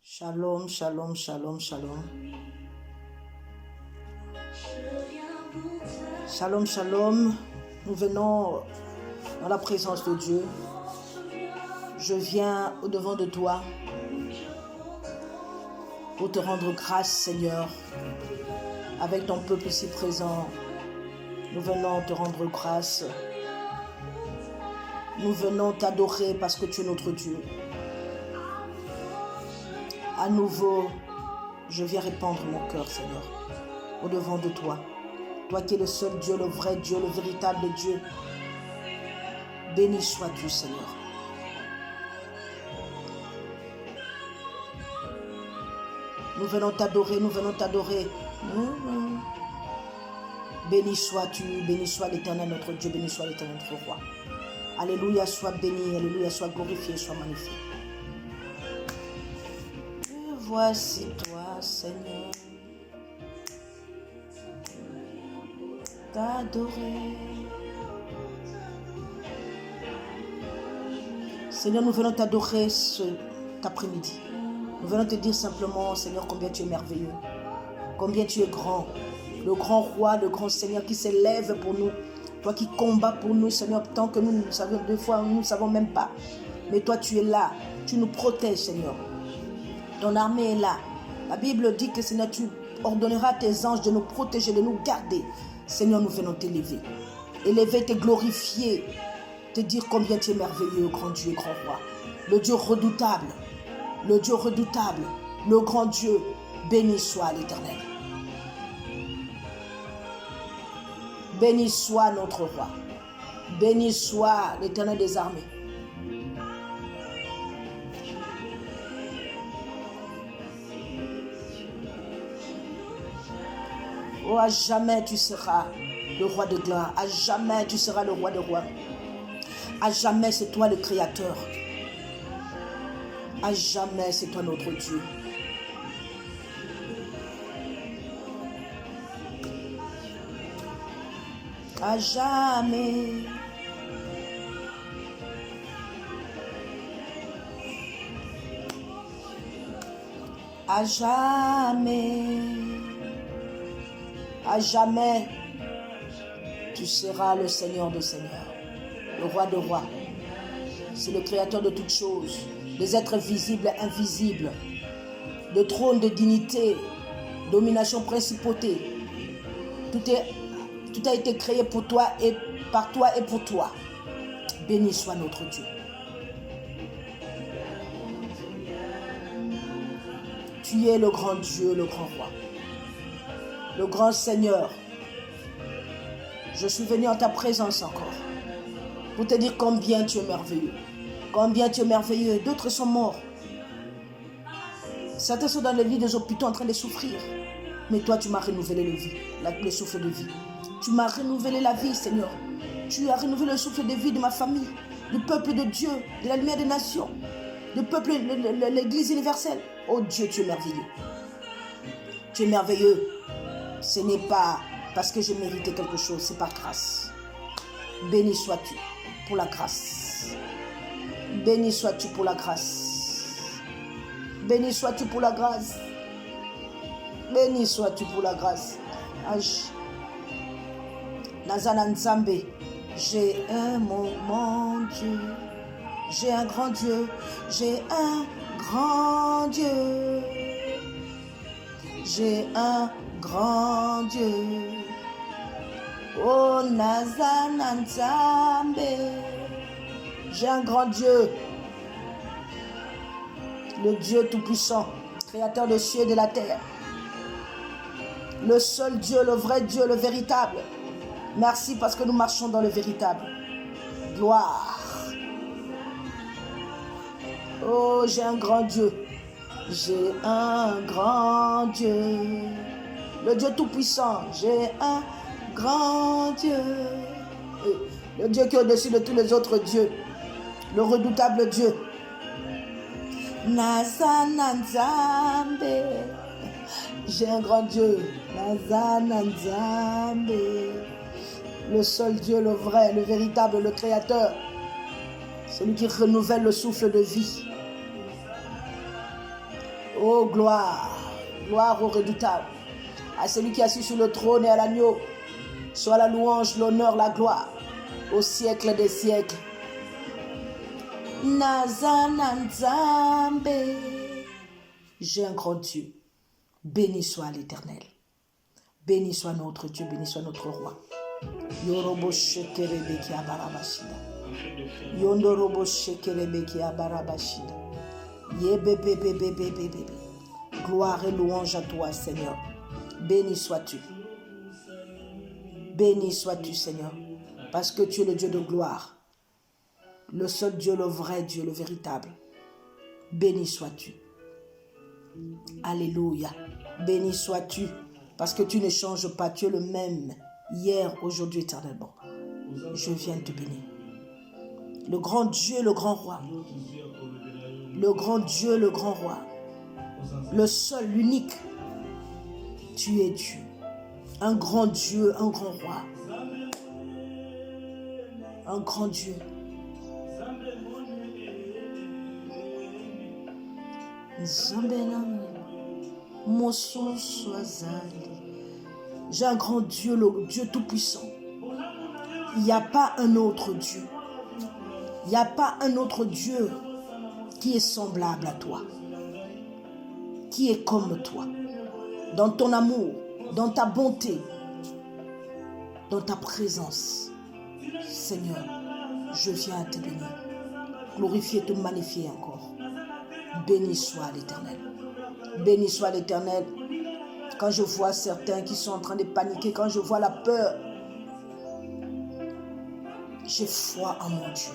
Shalom, shalom, shalom, shalom. Shalom, shalom. Nous venons dans la présence de Dieu. Je viens au-devant de toi pour te rendre grâce, Seigneur, avec ton peuple ici présent. Nous venons te rendre grâce. Nous venons t'adorer parce que tu es notre Dieu. À nouveau, je viens répandre mon cœur, Seigneur, au-devant de toi. Toi qui es le seul Dieu, le vrai Dieu, le véritable Dieu. Béni sois-tu, Seigneur. Nous venons t'adorer, nous venons t'adorer. Béni sois-tu, béni soit l'Éternel notre Dieu, béni soit l'Éternel notre roi. Alléluia, sois béni, alléluia, sois glorifié, sois magnifié. Voici toi, Seigneur, t'adorer. Seigneur, nous venons t'adorer cet après-midi. Nous venons te dire simplement, Seigneur, combien tu es merveilleux, combien tu es grand, le grand roi, le grand Seigneur qui s'élève pour nous, toi qui combats pour nous, Seigneur, tant que nous savons, des fois, nous ne savons même pas. Mais toi, tu es là, tu nous protèges, Seigneur. Ton armée est là. La Bible dit que, Seigneur, tu ordonneras à tes anges de nous protéger, de nous garder. Seigneur, nous venons t'élever. Élever, te glorifier, te dire combien tu es merveilleux, grand Dieu, grand roi. Le Dieu redoutable, le Dieu redoutable, le grand Dieu, béni soit l'Éternel. Béni soit notre roi. Béni soit l'Éternel des armées. Oh, à jamais tu seras le roi de gloire. À jamais tu seras le roi de rois. À jamais c'est toi le créateur. À jamais c'est toi notre Dieu. À jamais. À jamais. À jamais, tu seras le Seigneur de Seigneurs, le roi de rois. C'est le créateur de toutes choses, des êtres visibles et invisibles, de trône, de dignité, domination, principauté. Tout a été créé pour toi et par toi et pour toi. Béni soit notre Dieu. Tu es le grand Dieu, le grand roi. Le grand Seigneur, je suis venu en ta présence encore pour te dire combien tu es merveilleux. Combien tu es merveilleux. D'autres sont morts. Certains sont dans le lit des hôpitaux en train de souffrir. Mais toi, tu m'as renouvelé le souffle de vie. Tu m'as renouvelé la vie, Seigneur. Tu as renouvelé le souffle de vie de ma famille, du peuple de Dieu, de la lumière des nations, du peuple, l'Église universelle. Oh Dieu, tu es merveilleux. Tu es merveilleux. Ce n'est pas parce que j'ai mérité quelque chose, c'est par grâce. Béni sois-tu pour la grâce. Béni sois-tu pour la grâce. Béni sois-tu pour la grâce. Béni sois-tu pour la grâce. Nazana Nzambe, j'ai un mon Dieu. J'ai un grand Dieu. J'ai un grand Dieu. J'ai un grand Dieu, oh Nazana Nzambe, j'ai un grand Dieu, le Dieu tout-puissant, créateur des cieux et de la terre, le seul Dieu, le vrai Dieu, le véritable. Merci parce que nous marchons dans le véritable. Gloire. Oh, j'ai un grand Dieu. J'ai un grand Dieu, le Dieu tout-puissant. J'ai un grand Dieu, le Dieu qui est au-dessus de tous les autres dieux, le redoutable Dieu. Nazana Nzambe, j'ai un grand Dieu. Nazana Nzambe, le seul Dieu, le vrai, le véritable, le créateur, celui qui renouvelle le souffle de vie. Oh, gloire, gloire au redoutable, à celui qui est assis sur le trône et à l'agneau, soit la louange, l'honneur, la gloire, au siècle des siècles. Nazana Nzambe. J'ai un grand Dieu. Béni soit l'Éternel. Béni soit notre Dieu, béni soit notre roi. Yorobo shekerebeki abarabashida. Yondorobo shekerebeki abarabashida. Yebebebebebebebe. Gloire et louange à toi, Seigneur. Béni sois-tu. Béni sois-tu, Seigneur, parce que tu es le Dieu de gloire. Le seul Dieu, le vrai Dieu, le véritable. Béni sois-tu. Alléluia. Béni sois-tu, parce que tu ne changes pas. Tu es le même, hier, aujourd'hui, éternellement. Je viens te bénir. Le grand Dieu, le grand roi. Le grand Dieu, le grand roi. Le seul, l'unique. Tu es Dieu. Un grand Dieu, un grand roi. Un grand Dieu. J'ai un grand Dieu, le Dieu tout-puissant. Il n'y a pas un autre Dieu. Il n'y a pas un autre Dieu qui est semblable à toi, qui est comme toi, dans ton amour, dans ta bonté, dans ta présence. Seigneur, je viens te bénir, glorifier, te magnifier encore. Béni soit l'Éternel. Béni soit l'Éternel. Quand je vois certains qui sont en train de paniquer, quand je vois la peur, j'ai foi en mon Dieu.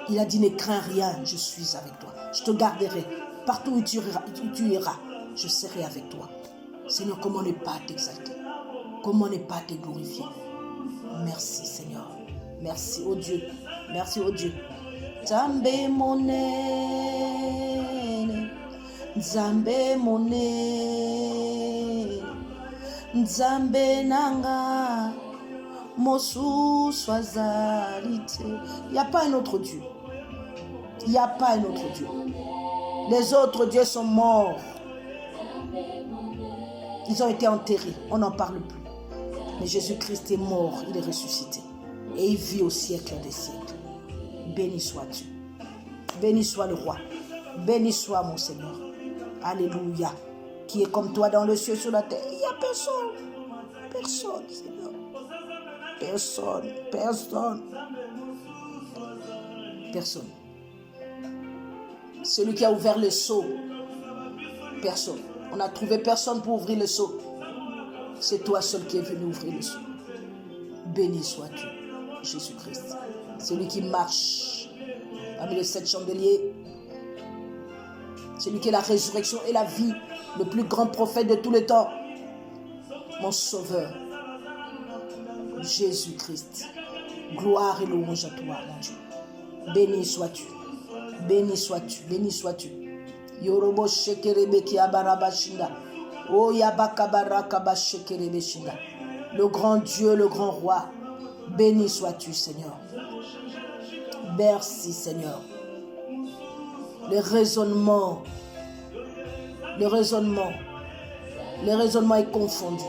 Il a dit, ne crains rien, je suis avec toi. Je te garderai. Partout où tu iras, je serai avec toi. Seigneur, comment ne pas t'exalter? Comment ne pas te glorifier? Merci, Seigneur. Merci, oh Dieu. Merci, oh Dieu. Nzambe monene, Nzambe monene, Nzambe nanga, mosu swazalite. Il n'y a pas un autre Dieu. Il n'y a pas un autre Dieu. Les autres dieux sont morts. Ils ont été enterrés. On n'en parle plus. Mais Jésus-Christ est mort. Il est ressuscité. Et il vit au siècle des siècles. Béni sois-tu. Béni soit le roi. Béni soit mon Seigneur. Alléluia. Qui est comme toi dans le ciel, sur la terre. Il n'y a personne. Personne, Seigneur. Personne. Personne. Personne. Celui qui a ouvert le seau. Personne. On n'a trouvé personne pour ouvrir le seau. C'est toi seul qui es venu ouvrir le seau. Béni sois-tu, Jésus-Christ. Celui qui marche parmi les 7 chandeliers. Celui qui est la résurrection et la vie. Le plus grand prophète de tous les temps. Mon sauveur. Jésus-Christ. Gloire et louange à toi, mon Dieu. Béni sois-tu. Béni sois-tu. Béni sois-tu. Yorobo shekerebeki abarabashinda. Oh yabakabaraka shekerebeshinda. Le grand Dieu, le grand roi. Béni sois-tu, Seigneur. Merci, Seigneur. Le raisonnement est confondu.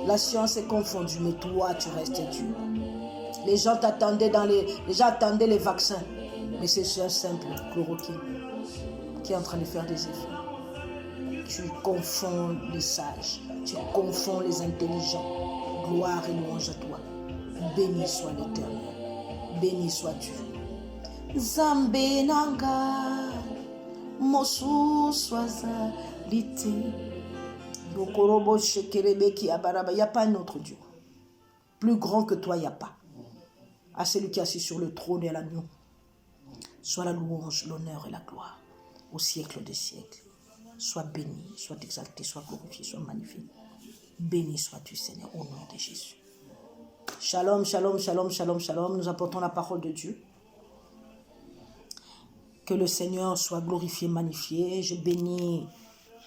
La science est confondue, mais toi, tu restes Dieu. Les gens attendaient les vaccins, mais c'est un simple chloroquine qui est en train de faire des effets. Tu confonds les sages, tu confonds les intelligents. Gloire et louange à toi. Béni soit l'Éternel. Béni sois-tu. Zambe nanga mosu swazalite. Bokorobo shekerebeki abaraba. Il n'y a pas un autre Dieu. Plus grand que toi, il n'y a pas. À celui qui est assis sur le trône et à l'agneau. Soit la louange, l'honneur et la gloire. Au siècle des siècles. Sois béni, sois exalté, sois glorifié, sois magnifié. Béni sois-tu, Seigneur, au nom de Jésus. Shalom, shalom, shalom, shalom, shalom. Nous apportons la parole de Dieu. Que le Seigneur soit glorifié, magnifié. Je bénis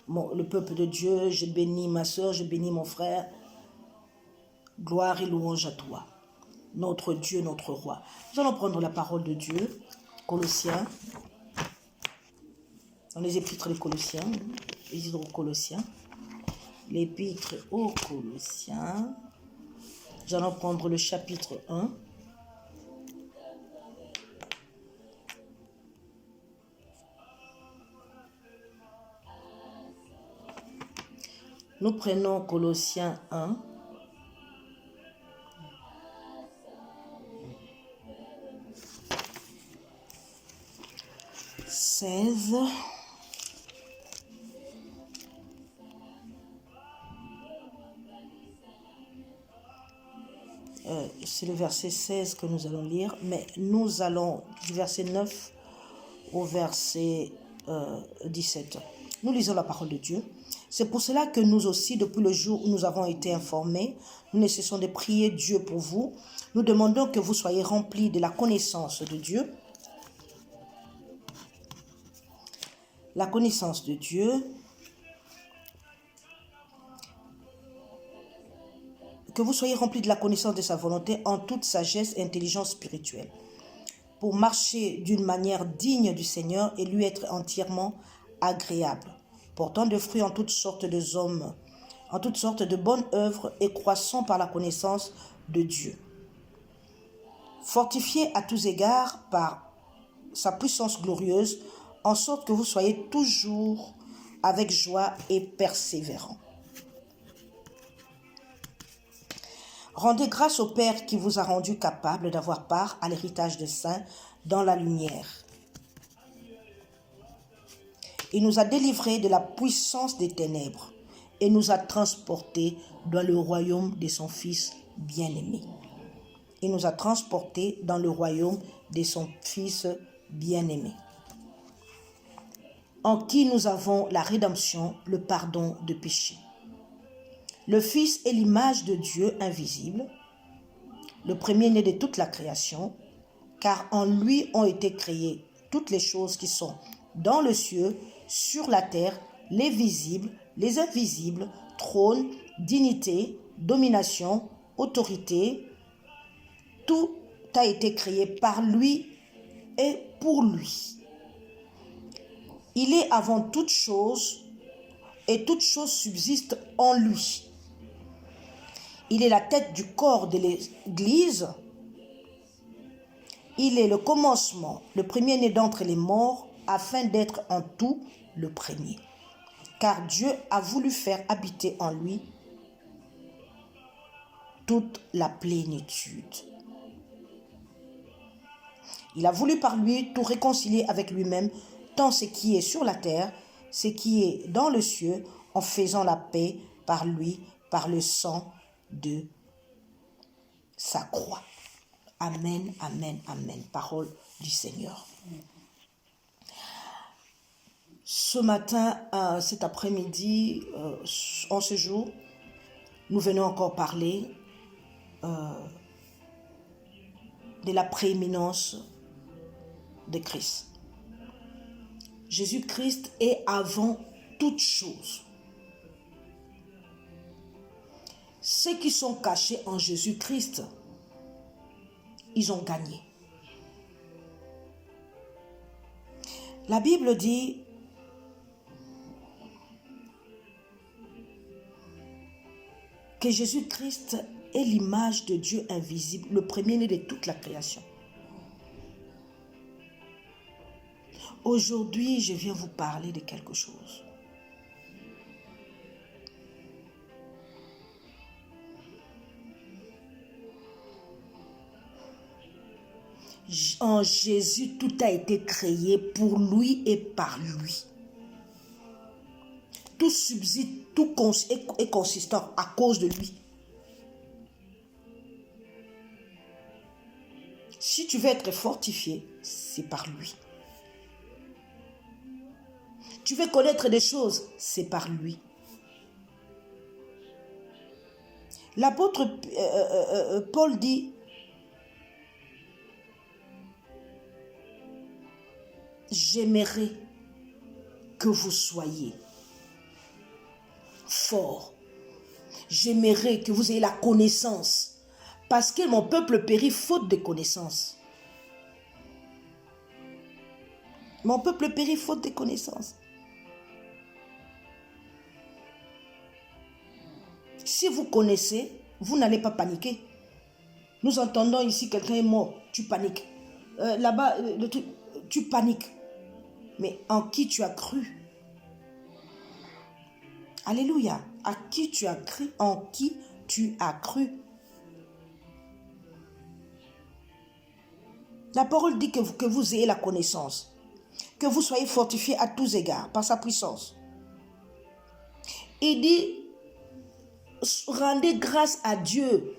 le peuple de Dieu. Je bénis ma soeur, je bénis mon frère. Gloire et louange à toi, notre Dieu, notre roi. Nous allons prendre la parole de Dieu. Colossiens. dans les épîtres des Colossiens, les épîtres aux Colossiens, l'épître aux Colossiens. Nous allons prendre le chapitre 1. Nous prenons Colossiens 1. C'est le verset 16 que nous allons lire, mais nous allons du verset 9 au verset 17. Nous lisons la parole de Dieu. C'est pour cela que nous aussi, depuis le jour où nous avons été informés, nous ne cessons de prier Dieu pour vous. Nous demandons que vous soyez remplis de la connaissance de Dieu. La connaissance de Dieu, que vous soyez remplis de la connaissance de sa volonté en toute sagesse et intelligence spirituelle, pour marcher d'une manière digne du Seigneur et lui être entièrement agréable, portant de fruits en toutes sortes de hommes, en toutes sortes de bonnes œuvres et croissant par la connaissance de Dieu. Fortifiés à tous égards par sa puissance glorieuse, en sorte que vous soyez toujours avec joie et persévérants. Rendez grâce au Père qui vous a rendu capable d'avoir part à l'héritage des saints dans la lumière. Il nous a délivrés de la puissance des ténèbres et nous a transportés dans le royaume de son Fils bien-aimé. Il nous a transportés dans le royaume de son Fils bien-aimé, en qui nous avons la rédemption, le pardon de péché. Le Fils est l'image de Dieu invisible, le premier-né de toute la création, car en lui ont été créées toutes les choses qui sont dans le ciel, sur la terre, les visibles, les invisibles, trône, dignité, domination, autorité. Tout a été créé par lui et pour lui. Il est avant toute chose et toute chose subsiste en lui. Il est la tête du corps de l'Église. Il est le commencement, le premier-né d'entre les morts, afin d'être en tout le premier. Car Dieu a voulu faire habiter en lui toute la plénitude. Il a voulu par lui tout réconcilier avec lui-même, tant ce qui est sur la terre, ce qui est dans le ciel, en faisant la paix par lui, par le sang de sa croix. Amen, amen, amen. Parole du Seigneur. Ce matin, cet après-midi, en ce jour, nous venons encore parler de la prééminence de Christ. Jésus-Christ est avant toute chose. Ceux qui sont cachés en Jésus-Christ, ils ont gagné. La Bible dit que Jésus-Christ est l'image de Dieu invisible, le premier-né de toute la création. Aujourd'hui, je viens vous parler de quelque chose. En Jésus, tout a été créé pour lui et par lui. Tout subsiste, tout est consistant à cause de lui. Si tu veux être fortifié, c'est par lui. Tu veux connaître des choses, c'est par lui. L'apôtre Paul dit, j'aimerais que vous soyez forts. J'aimerais que vous ayez la connaissance. Parce que mon peuple périt faute de connaissance. Mon peuple périt faute de connaissance. Si vous connaissez, vous n'allez pas paniquer. Nous entendons ici quelqu'un est mort, tu paniques. Là-bas, tu paniques. Mais en qui tu as cru? Alléluia. À qui tu as cru? En qui tu as cru? La parole dit que vous ayez la connaissance, que vous soyez fortifiés à tous égards par sa puissance. Il dit, rendez grâce à Dieu.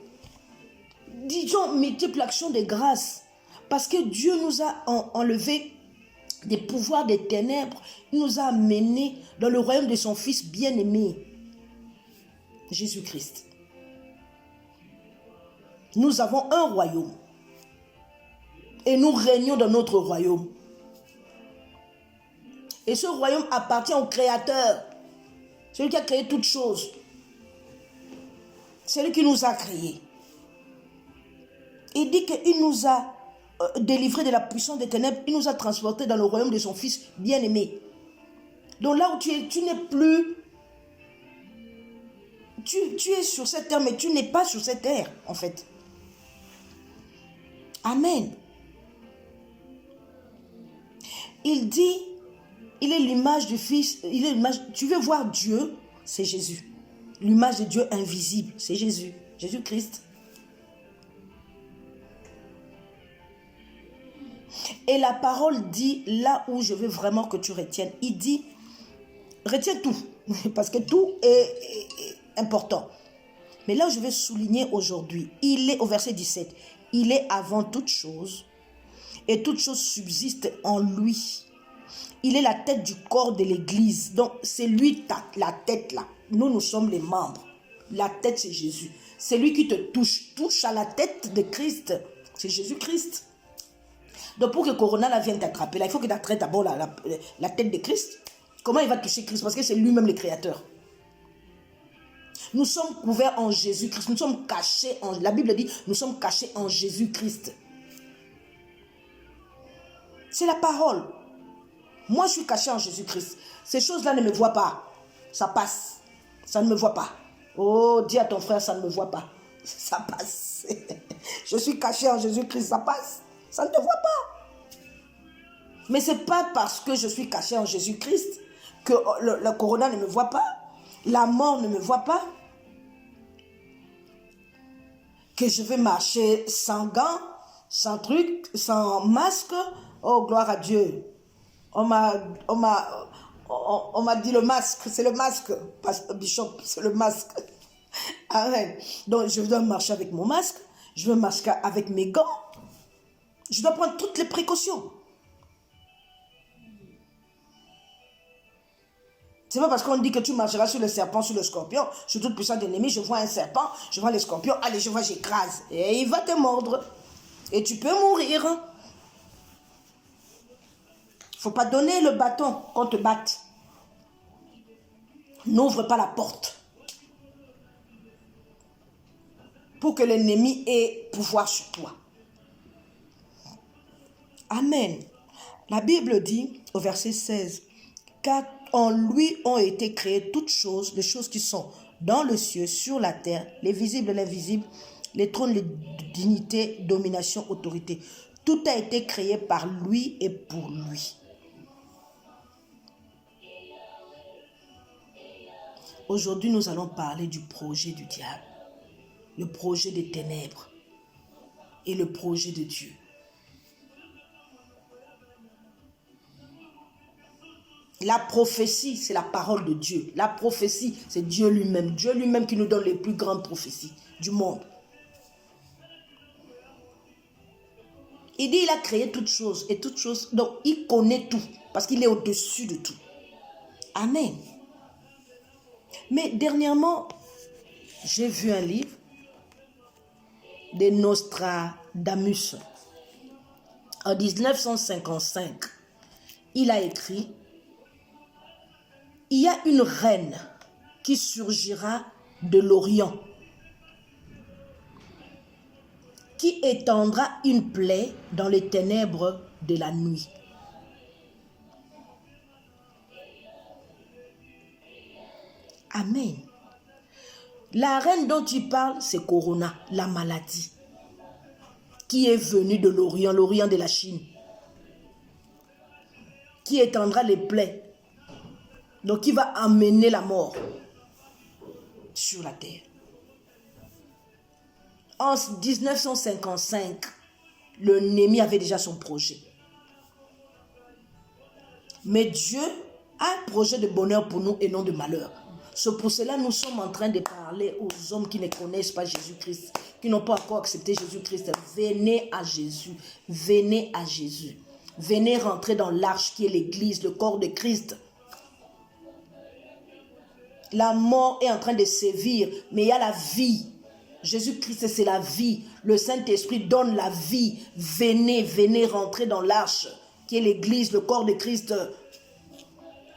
Disons multiple action de grâce. Parce que Dieu nous a enlevé des pouvoirs des ténèbres. Il nous a amenés dans le royaume de son Fils bien-aimé, Jésus-Christ. Nous avons un royaume. Et nous régnons dans notre royaume. Et ce royaume appartient au Créateur. Celui qui a créé toutes choses. Celui qui nous a créés. Il dit qu'il nous a délivrés de la puissance des ténèbres. Il nous a transportés dans le royaume de son Fils bien-aimé. Donc là où tu es, tu n'es plus... Tu es sur cette terre, mais tu n'es pas sur cette terre, en fait. Amen. Il dit, il est l'image du Fils, il est l'image, tu veux voir Dieu, c'est Jésus. L'image de Dieu invisible, c'est Jésus, Jésus-Christ. Et la parole dit, là où je veux vraiment que tu retiennes, il dit, retiens tout, parce que tout est important. Mais là où je veux souligner aujourd'hui, il est au verset 17, il est avant toute chose, et toute chose subsiste en lui. Il est la tête du corps de l'église. Donc, c'est lui, la tête là. Nous sommes les membres. La tête, c'est Jésus. C'est lui qui te touche. Touche à la tête de Christ. C'est Jésus-Christ. Donc, pour que Corona là vienne t'attraper, là, il faut que tu attraites d'abord la tête de Christ. Comment il va toucher Christ? Parce que c'est lui-même le Créateur. Nous sommes couverts en Jésus-Christ. Nous sommes cachés en... La Bible dit, nous sommes cachés en Jésus-Christ. C'est la parole. Moi, je suis caché en Jésus-Christ. Ces choses-là ne me voient pas. Ça passe. Ça ne me voit pas. Oh, dis à ton frère, ça ne me voit pas. Ça passe. Je suis caché en Jésus-Christ. Ça passe. Ça ne te voit pas. Mais ce n'est pas parce que je suis caché en Jésus-Christ que le corona ne me voit pas. La mort ne me voit pas. Que je vais marcher sans gants, sans truc, sans masque. Oh, gloire à Dieu. On m'a dit le masque, c'est le masque, Bishop, c'est le masque. Amen. Donc, je dois marcher avec mon masque, je veux marcher avec mes gants. Je dois prendre toutes les précautions. C'est pas parce qu'on dit que tu marcheras sur le serpent, sur le scorpion, sur toute puissance d'ennemi, je vois un serpent, je vois les scorpions, allez, je vois, j'écrase. Et il va te mordre. Et tu peux mourir. Il ne faut pas donner le bâton qu'on te batte. N'ouvre pas la porte. Pour que l'ennemi ait pouvoir sur toi. Amen. La Bible dit au verset 16, car en lui ont été créées toutes choses, les choses qui sont dans le ciel, sur la terre, les visibles et l'invisible, les trônes, les dignités, domination, autorité. Tout a été créé par lui et pour lui. Aujourd'hui, nous allons parler du projet du diable, le projet des ténèbres et le projet de Dieu. La prophétie, c'est la parole de Dieu. La prophétie, c'est Dieu lui-même. Dieu lui-même qui nous donne les plus grandes prophéties du monde. Il dit, il a créé toutes choses et toutes choses. Donc, il connaît tout parce qu'il est au-dessus de tout. Amen. Mais dernièrement, j'ai vu un livre de Nostradamus. En 1955, il a écrit, il y a une reine qui surgira de l'Orient, qui étendra une plaie dans les ténèbres de la nuit. Amen. La reine dont tu parles, c'est Corona, la maladie, qui est venue de l'Orient, l'Orient de la Chine, qui étendra les plaies, donc qui va amener la mort sur la terre. En 1955, le Némi avait déjà son projet. Mais Dieu a un projet de bonheur pour nous et non de malheur. C'est pour cela que nous sommes en train de parler aux hommes qui ne connaissent pas Jésus-Christ, qui n'ont pas encore accepté Jésus-Christ. Venez à Jésus, venez à Jésus. Venez rentrer dans l'arche qui est l'église, le corps de Christ. La mort est en train de sévir, mais il y a la vie. Jésus-Christ, c'est la vie. Le Saint-Esprit donne la vie. Venez, venez rentrer dans l'arche qui est l'église, le corps de Christ,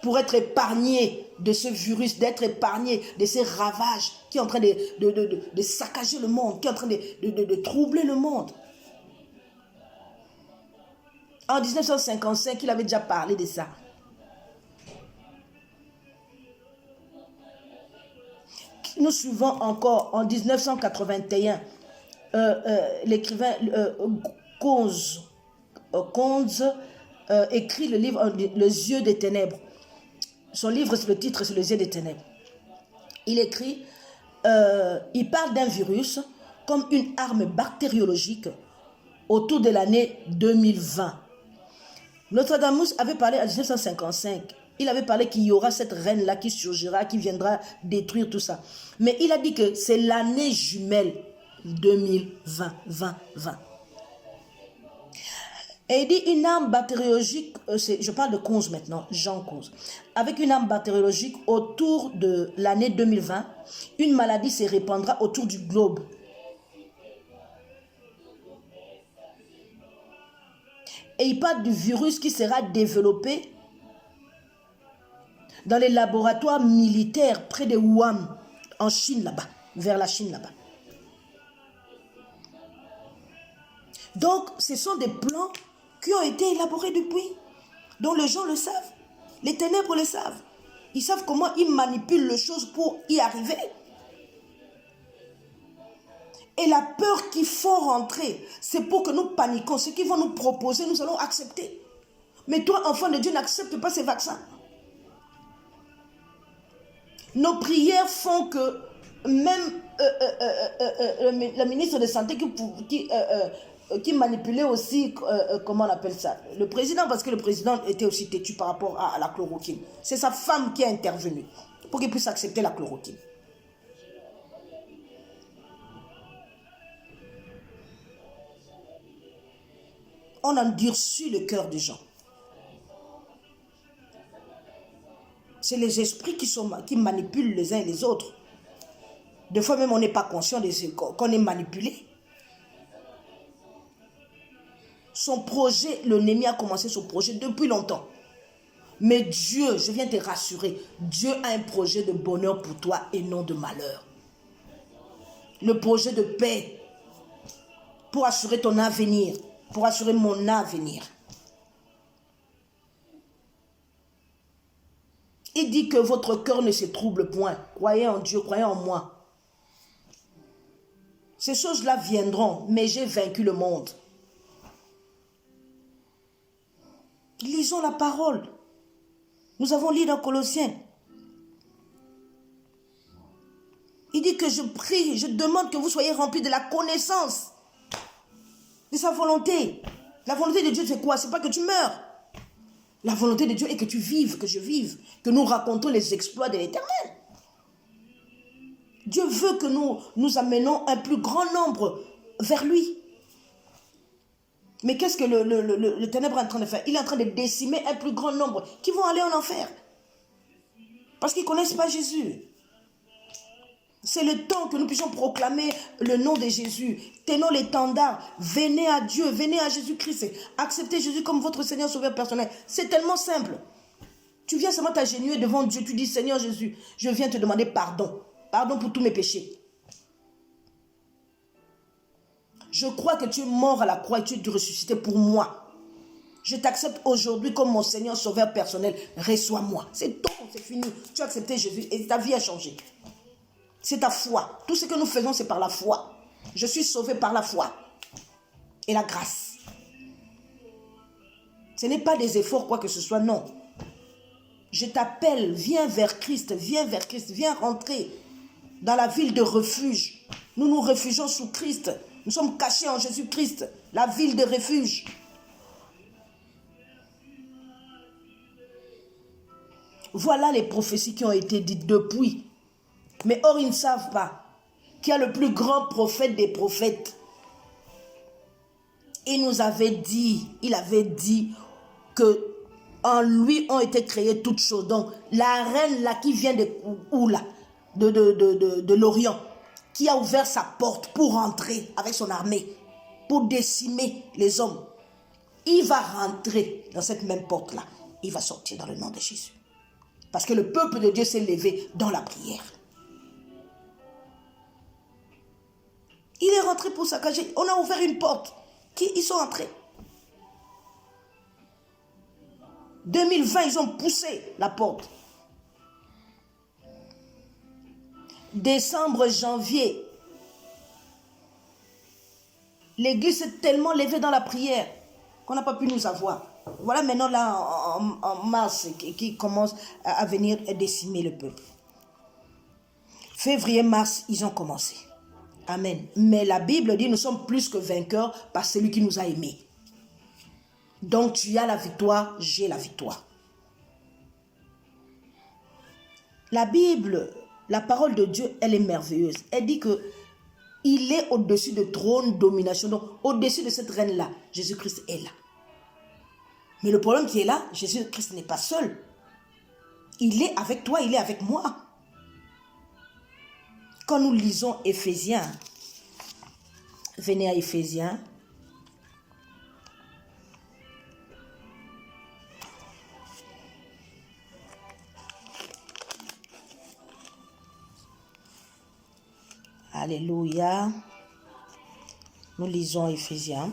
pour être épargné de ce virus, d'être épargné de ces ravages qui est en train de saccager le monde, qui est en train de troubler le monde. En 1955, il avait déjà parlé de ça. Nous suivons encore en 1981 l'écrivain Conze écrit le livre Les yeux des ténèbres. Son livre, le titre, c'est Les yeux des ténèbres. Il écrit, il parle d'un virus comme une arme bactériologique autour de l'année 2020. Nostradamus avait parlé en 1955. Il avait parlé qu'il y aura cette reine-là qui surgira, qui viendra détruire tout ça. Mais il a dit que c'est l'année jumelle 2020, 2020. Et il dit une arme bactériologique, je parle de Conze maintenant, Jean Conze. Avec une arme bactériologique autour de l'année 2020, une maladie se répandra autour du globe. Et il parle du virus qui sera développé dans les laboratoires militaires près de Wuhan, en Chine là-bas, vers la Chine là-bas. Donc, ce sont des plans qui ont été élaborés depuis, dont les gens le savent, les ténèbres le savent. Ils savent comment ils manipulent les choses pour y arriver. Et la peur qu'ils font rentrer, c'est pour que nous paniquons. Ce qu'ils vont nous proposer, nous allons accepter. Mais toi, enfant de Dieu, n'accepte pas ces vaccins. Nos prières font que même le ministre de Santé qui manipulait aussi, comment on appelle ça, le président, parce que le président était aussi têtu par rapport à la chloroquine. C'est sa femme qui a intervenu pour qu'il puisse accepter la chloroquine. On endurcit le cœur des gens. C'est les esprits qui manipulent les uns et les autres. Des fois même, on n'est pas conscient qu'on est manipulé. Son projet, le Némi a commencé son projet depuis longtemps. Mais Dieu, je viens te rassurer, Dieu a un projet de bonheur pour toi et non de malheur. Le projet de paix pour assurer ton avenir, pour assurer mon avenir. Il dit que votre cœur ne se trouble point. Croyez en Dieu, croyez en moi. Ces choses-là viendront, mais j'ai vaincu le monde. Lisons la parole. Nous avons lu dans Colossiens. Il dit que je prie, je demande que vous soyez remplis de la connaissance de sa volonté. La volonté de Dieu, c'est quoi? C'est pas que tu meurs. La volonté de Dieu est que tu vives, que je vive, que nous racontons les exploits de l'Éternel. Dieu veut que nous amenons un plus grand nombre vers lui. Mais qu'est-ce que le ténèbre est en train de faire? Il est en train de décimer un plus grand nombre qui vont aller en enfer. Parce qu'ils ne connaissent pas Jésus. C'est le temps que nous puissions proclamer le nom de Jésus. Tenons l'étendard. Venez à Dieu, venez à Jésus-Christ. Acceptez Jésus comme votre Seigneur Sauveur personnel. C'est tellement simple. Tu viens seulement t'agenouiller devant Dieu. Tu dis, Seigneur Jésus, je viens te demander pardon. Pardon pour tous mes péchés. Je crois que tu es mort à la croix et tu es ressuscité pour moi. Je t'accepte aujourd'hui comme mon Seigneur Sauveur personnel. Reçois-moi. C'est tout, c'est fini. Tu as accepté Jésus et ta vie a changé. C'est ta foi. Tout ce que nous faisons, c'est par la foi. Je suis sauvé par la foi et la grâce. Ce n'est pas des efforts, quoi que ce soit, non. Je t'appelle, viens vers Christ, viens rentrer dans la ville de refuge. Nous nous réfugions sous Christ. Nous sommes cachés en Jésus-Christ, la ville de refuge. Voilà les prophéties qui ont été dites depuis. Mais or, ils ne savent pas qu'il y a le plus grand prophète des prophètes. Il avait dit que en lui ont été créées toutes choses. Donc, la reine là qui vient de l'Orient, qui a ouvert sa porte pour entrer avec son armée, pour décimer les hommes, il va rentrer dans cette même porte-là. Il va sortir dans le nom de Jésus. Parce que le peuple de Dieu s'est levé dans la prière. Il est rentré pour saccager. On a ouvert une porte. Ils sont entrés. 2020, ils ont poussé la porte. Décembre, janvier, l'église s'est tellement levée dans la prière qu'on n'a pas pu nous avoir. Voilà maintenant là en mars qui commence à venir décimer le peuple. Février, mars, ils ont commencé. Amen. Mais la Bible dit nous sommes plus que vainqueurs par celui qui nous a aimés. Donc tu as la victoire, j'ai la victoire. La Bible, la parole de Dieu, elle est merveilleuse. Elle dit que il est au-dessus de trône, domination. Donc au-dessus de cette reine-là, Jésus-Christ est là. Mais le problème qui est là, Jésus-Christ n'est pas seul. Il est avec toi, il est avec moi. Quand nous lisons Éphésiens, venez à Éphésiens. Alléluia. Nous lisons Éphésiens.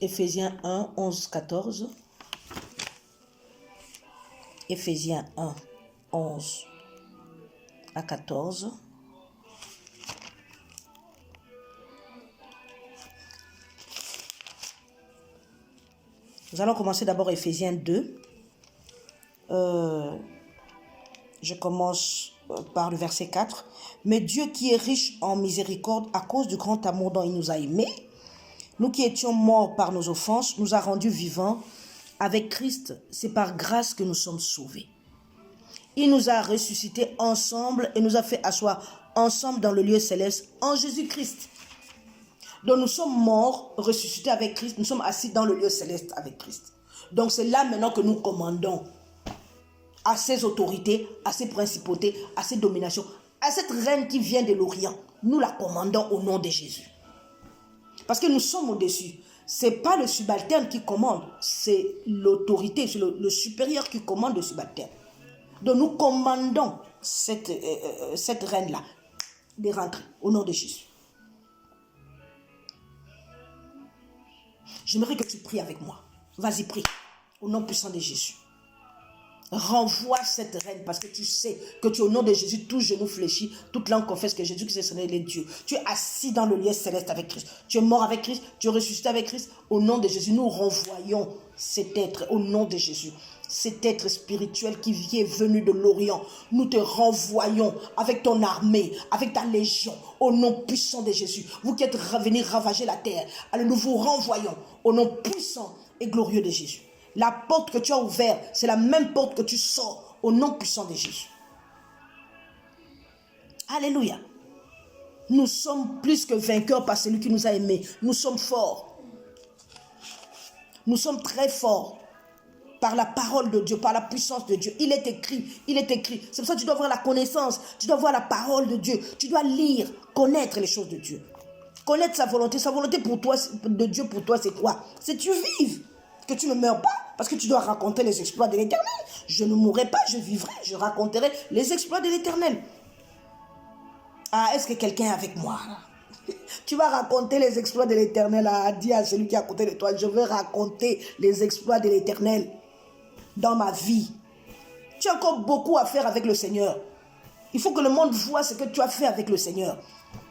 Éphésiens 1, 11, 14. Éphésiens 1, 11 à 14. Nous allons commencer d'abord Éphésiens 2. Je commence par le verset 4. Mais Dieu qui est riche en miséricorde à cause du grand amour dont il nous a aimés, nous qui étions morts par nos offenses, nous a rendus vivants avec Christ. C'est par grâce que nous sommes sauvés. Il nous a ressuscités ensemble et nous a fait asseoir ensemble dans le lieu céleste en Jésus-Christ. Donc nous sommes morts, ressuscités avec Christ, nous sommes assis dans le lieu céleste avec Christ. Donc c'est là maintenant que nous commandons à ces autorités, à ces principautés, à ces dominations, à cette reine qui vient de l'Orient. Nous la commandons au nom de Jésus. Parce que nous sommes au-dessus. Ce n'est pas le subalterne qui commande, c'est l'autorité, c'est le supérieur qui commande le subalterne. Donc nous commandons cette reine-là de rentrer au nom de Jésus. J'aimerais que tu pries avec moi. Vas-y, prie. Au nom puissant de Jésus. Renvoie cette reine parce que tu sais que tu au nom de Jésus, tout genou fléchit, toute langue confesse que Jésus-Christ est Dieu. Tu es assis dans le lieu céleste avec Christ. Tu es mort avec Christ, tu es ressuscité avec Christ. Au nom de Jésus, nous renvoyons cet être au nom de Jésus. Cet être spirituel qui est venu de l'Orient, nous te renvoyons avec ton armée, avec ta légion, au nom puissant de Jésus. Vous qui êtes venus ravager la terre, alors nous vous renvoyons au nom puissant et glorieux de Jésus. La porte que tu as ouverte, c'est la même porte que tu sors au nom puissant de Jésus. Alléluia. Nous sommes plus que vainqueurs par celui qui nous a aimés. Nous sommes forts. Nous sommes très forts. Par la parole de Dieu, par la puissance de Dieu. Il est écrit, il est écrit. C'est pour ça que tu dois avoir la connaissance, tu dois avoir la parole de Dieu. Tu dois lire, connaître les choses de Dieu. Connaître sa volonté. Sa volonté pour toi, de Dieu pour toi, c'est quoi? C'est que tu vives, que tu ne meurs pas, parce que tu dois raconter les exploits de l'Éternel. Je ne mourrai pas, je vivrai, je raconterai les exploits de l'Éternel. Ah, est-ce que quelqu'un est avec moi? Tu vas raconter les exploits de l'Éternel. Dis à celui qui est à côté de toi, je veux raconter les exploits de l'Éternel dans ma vie. Tu as encore beaucoup à faire avec le Seigneur. Il faut que le monde voit ce que tu as fait avec le Seigneur.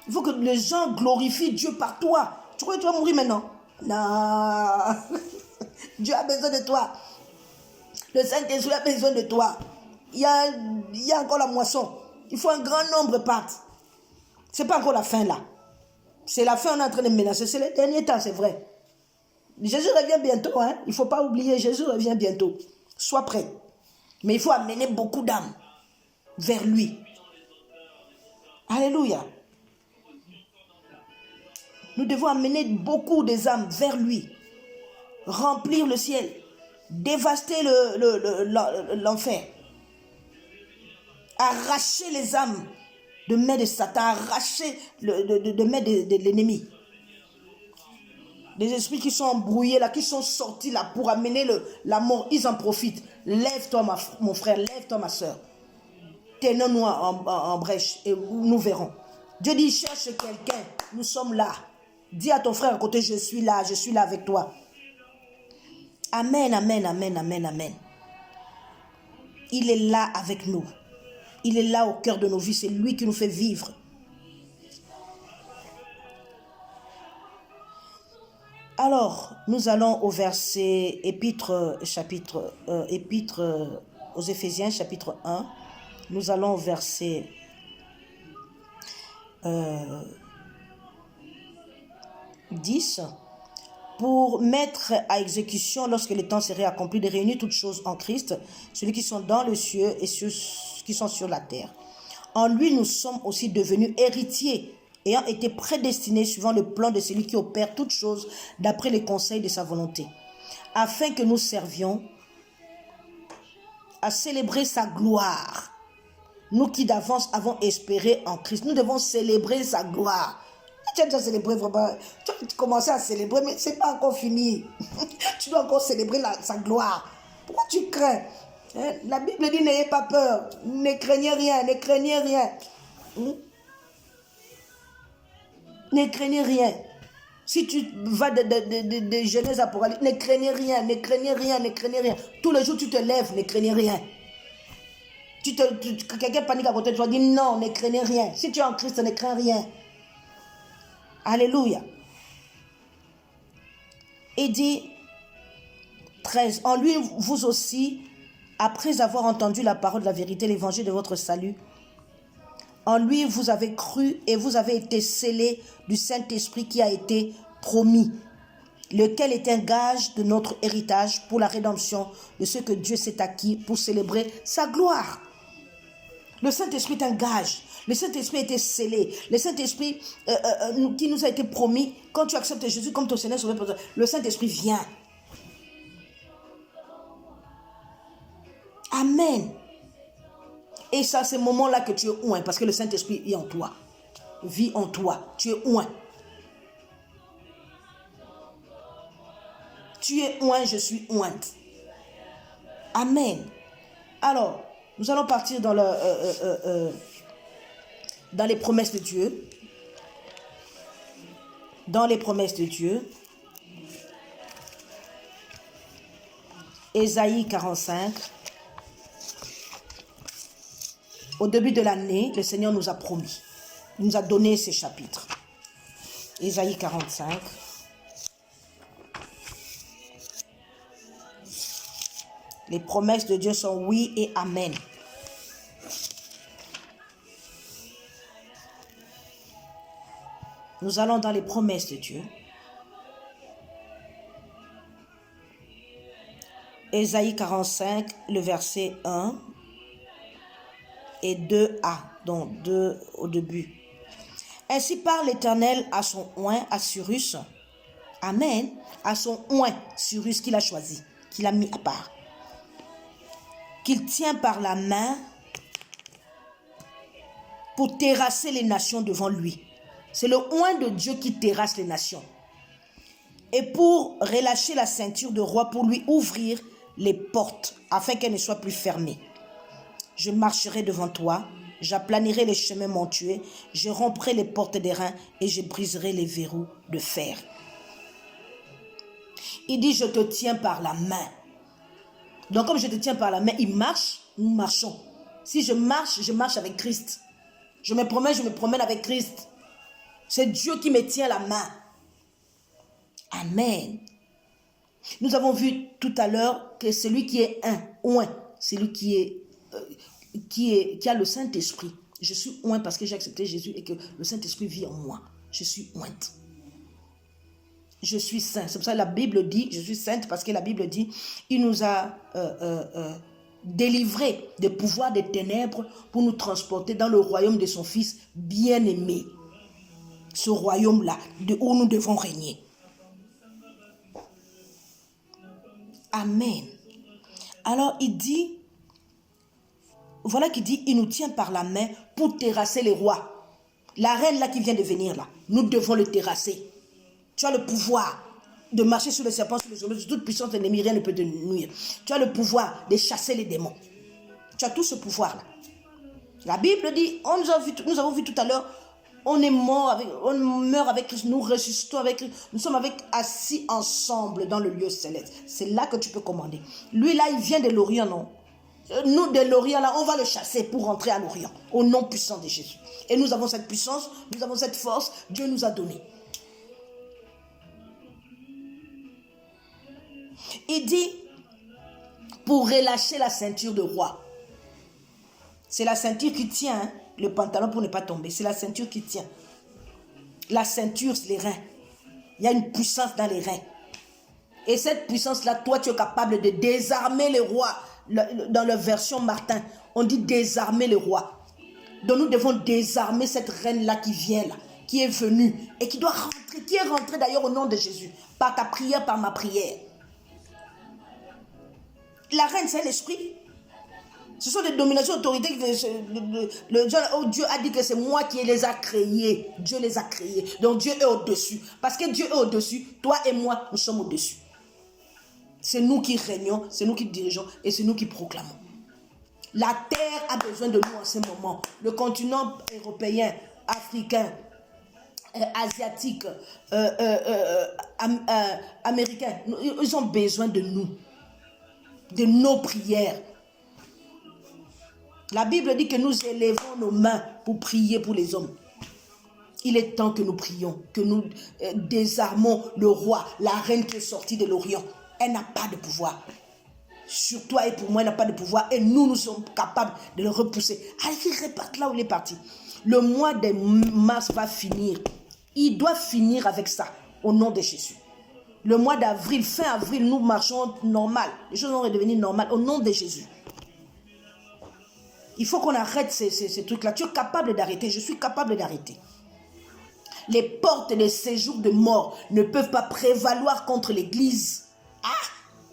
Il faut que les gens glorifient Dieu par toi. Tu crois que tu vas mourir maintenant? Non. Dieu a besoin de toi. Le Saint-Esprit a besoin de toi. Il y a encore la moisson. Il faut un grand nombre partent. Ce n'est pas encore la fin là. C'est la fin, on est en train de menacer. C'est le dernier temps, c'est vrai. Jésus revient bientôt. Hein? Il ne faut pas oublier, Jésus revient bientôt. Sois prêt. Mais il faut amener beaucoup d'âmes vers lui. Alléluia. Nous devons amener beaucoup des âmes vers lui. Remplir le ciel. Dévaster l'enfer. Arracher les âmes de main de Satan. Arracher de main de l'ennemi. Des esprits qui sont embrouillés là, qui sont sortis là pour amener la mort. Ils en profitent. Lève-toi mon frère, lève-toi ma soeur. Tenons-nous en brèche et nous verrons. Dieu dit, cherche quelqu'un. Nous sommes là. Dis à ton frère à côté, je suis là avec toi. Amen, amen, amen, amen, amen. Il est là avec nous. Il est là au cœur de nos vies. C'est lui qui nous fait vivre. Alors, nous allons au verset épître aux Éphésiens, chapitre 1. Nous allons au verset 10. Pour mettre à exécution, lorsque le temps serait accompli, de réunir toutes choses en Christ, celui qui sont dans le ciel et ceux qui sont sur la terre. En lui, nous sommes aussi devenus héritiers, ayant été prédestinés suivant le plan de celui qui opère toutes choses d'après les conseils de sa volonté, afin que nous servions à célébrer sa gloire. Nous qui d'avance avons espéré en Christ, nous devons célébrer sa gloire. Tu as déjà célébré vraiment, tu as commencé à célébrer, mais ce n'est pas encore fini. Tu dois encore célébrer sa gloire. Pourquoi tu crains? La Bible dit, n'ayez pas peur, ne craignez rien, ne craignez rien. Ne craignez rien. Si tu vas de Genèse à Apocalypse, ne craignez rien, ne craignez rien, ne craignez rien. Tous les jours tu te lèves, ne craignez rien. Quelqu'un panique à côté de toi, dis non, ne craignez rien. Si tu es en Christ, ne crains rien. Alléluia. Et dit 13, en lui vous aussi, après avoir entendu la parole de la vérité, l'évangile de votre salut, en lui vous avez cru et vous avez été scellés du Saint-Esprit qui a été promis, lequel est un gage de notre héritage pour la rédemption de ce que Dieu s'est acquis pour célébrer sa gloire. Le Saint-Esprit est un gage. Le Saint-Esprit a été scellé. Le Saint-Esprit qui nous a été promis, quand tu acceptes Jésus comme ton Seigneur, le Saint-Esprit vient. Amen. Et ça, c'est ce moment-là que tu es oint, parce que le Saint-Esprit est en toi. Vit en toi. Tu es oint. Tu es oint, je suis ointe. Amen. Alors, nous allons partir dans les promesses de Dieu. Dans les promesses de Dieu. Ésaïe 45. Au début de l'année, le Seigneur nous a promis. Il nous a donné ces chapitres. Ésaïe 45. Les promesses de Dieu sont oui et amen. Nous allons dans les promesses de Dieu. Ésaïe 45, le verset 1 et 2a, donc 2 au début. Ainsi parle l'Éternel à son oint, à Cyrus. Amen. À son oint, Cyrus qu'il a choisi, qu'il a mis à part. Qu'il tient par la main pour terrasser les nations devant lui. C'est le oint de Dieu qui terrasse les nations. Et pour relâcher la ceinture de roi, pour lui ouvrir les portes, afin qu'elles ne soient plus fermées. Je marcherai devant toi, J'aplanirai les chemins montueux, je romprai les portes d'airain et je briserai les verrous de fer. Il dit, je te tiens par la main. Donc comme je te tiens par la main, il marche, nous marchons. Si je marche avec Christ. Je me promène avec Christ. C'est Dieu qui me tient la main. Amen. Nous avons vu tout à l'heure que celui qui est oint, celui qui a le Saint-Esprit. Je suis oint parce que j'ai accepté Jésus et que le Saint-Esprit vit en moi. Je suis ointe. Je suis saint. C'est pour ça que la Bible dit, je suis sainte parce que la Bible dit, il nous a délivrés des pouvoirs des ténèbres pour nous transporter dans le royaume de son Fils bien-aimé. Ce royaume-là, où nous devons régner. Amen. Alors il dit, voilà qu'il dit, il nous tient par la main pour terrasser les rois. La reine là qui vient de venir là, nous devons le terrasser. Tu as le pouvoir de marcher sur les serpents, sur les scorpions, sur toute puissance ennemie, rien ne peut te nuire. Tu as le pouvoir de chasser les démons. Tu as tout ce pouvoir là. La Bible dit, nous avons vu tout à l'heure, on est mort on meurt avec Christ, nous ressuscitons avec Christ, nous sommes assis ensemble dans le lieu céleste. C'est là que tu peux commander. Lui là, il vient de l'Orient, non? Nous de l'Orient là, on va le chasser pour rentrer à l'Orient, au nom puissant de Jésus. Et nous avons cette puissance, nous avons cette force, Dieu nous a donné. Il dit, pour relâcher la ceinture de roi. C'est la ceinture qui tient, hein, le pantalon pour ne pas tomber. C'est la ceinture qui tient. La ceinture, c'est les reins. Il y a une puissance dans les reins. Et cette puissance-là, toi, tu es capable de désarmer les rois. Dans la version Martin, on dit désarmer les rois. Donc nous devons désarmer cette reine-là qui vient là, qui est venue et qui doit rentrer, qui est rentrée d'ailleurs au nom de Jésus. Par ta prière, par ma prière. La reine, c'est l'esprit. Ce sont des dominations autorités. Dieu a dit que c'est moi qui les a créées. Dieu les a créées. Donc Dieu est au-dessus. Parce que Dieu est au-dessus, toi et moi, nous sommes au-dessus. C'est nous qui régnons, c'est nous qui dirigeons et c'est nous qui proclamons. La terre a besoin de nous en ce moment. Le continent européen, africain, asiatique, américain, ils ont besoin de nous. De nos prières. La Bible dit que nous élevons nos mains pour prier pour les hommes. Il est temps que nous prions, que nous désarmons le roi, la reine qui est sortie de l'Orient. Elle n'a pas de pouvoir. Sur toi et pour moi, elle n'a pas de pouvoir. Et nous sommes capables de le repousser. Allez, il reparte là où il est parti. Le mois de mars va finir. Il doit finir avec ça, au nom de Jésus. Le mois d'avril, fin avril, nous marchons normal. Les choses vont redevenir normales au nom de Jésus. Il faut qu'on arrête ces trucs-là. Tu es capable d'arrêter. Je suis capable d'arrêter. Les portes des séjours de mort ne peuvent pas prévaloir contre l'Église. Ah,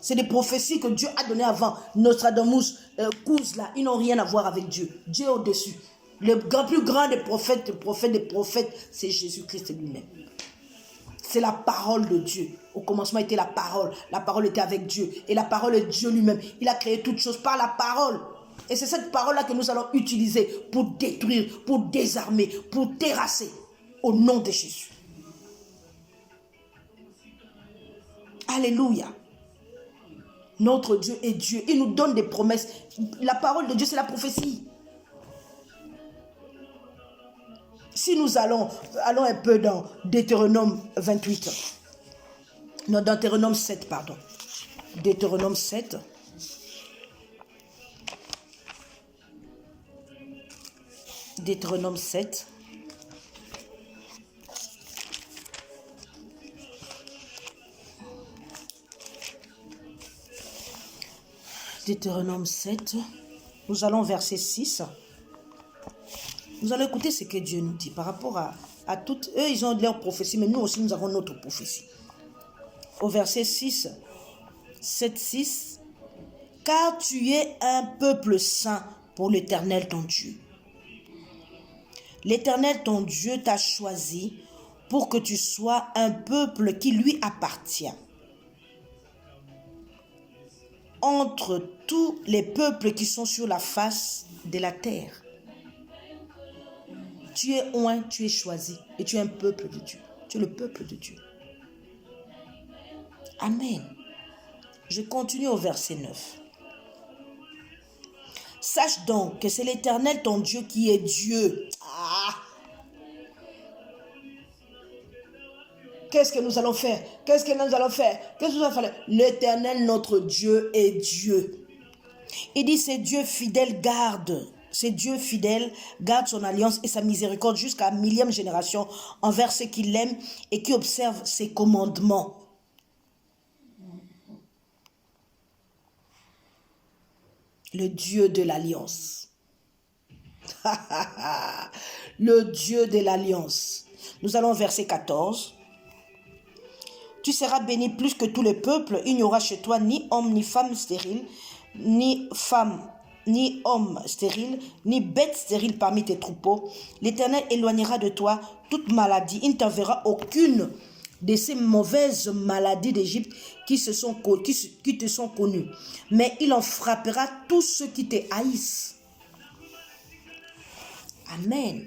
c'est des prophéties que Dieu a données avant. Nostradamus, Kouz, là, ils n'ont rien à voir avec Dieu. Dieu est au-dessus. Le plus grand des prophètes, c'est Jésus-Christ lui-même. C'est la parole de Dieu. Au commencement était la parole. La parole était avec Dieu. Et la parole est Dieu lui-même. Il a créé toutes choses par la parole. Et c'est cette parole-là que nous allons utiliser pour détruire, pour désarmer, pour terrasser. Au nom de Jésus. Alléluia. Notre Dieu est Dieu. Il nous donne des promesses. La parole de Dieu, c'est la prophétie. Si nous allons un peu dans Deutéronome 28. Non, dans Deutéronome 7, pardon. Deutéronome 7. Deutéronome 7. Deutéronome 7. Nous allons verset 6. Nous allons écouter ce que Dieu nous dit par rapport à toutes. Eux, ils ont leur prophétie, mais nous aussi, nous avons notre prophétie. Au verset 6, 7, 6. Car tu es un peuple saint pour l'Éternel ton Dieu. L'Éternel ton Dieu t'a choisi pour que tu sois un peuple qui lui appartient. Entre tous les peuples qui sont sur la face de la terre. Tu es oint, tu es choisi et tu es un peuple de Dieu. Tu es le peuple de Dieu. Amen. Je continue au verset 9. Sache donc que c'est l'Éternel ton Dieu qui est Dieu. Qu'est-ce que nous allons faire? Qu'est-ce que nous allons faire? Qu'est-ce que nous allons faire? L'Éternel notre Dieu est Dieu. Il dit c'est Dieu fidèle garde. C'est Dieu fidèle garde son alliance et sa miséricorde jusqu'à la 1000e génération envers ceux qui l'aiment et qui observent ses commandements. Le Dieu de l'alliance. Le Dieu de l'alliance. Nous allons au verset 14. Tu seras béni plus que tous les peuples. Il n'y aura chez toi ni homme ni femme stérile, ni femme, ni homme stérile, ni bête stérile parmi tes troupeaux. L'Éternel éloignera de toi toute maladie. Il ne t'enverra aucune de ces mauvaises maladies d'Égypte qui te sont connues. Mais il en frappera tous ceux qui te haïssent. Amen.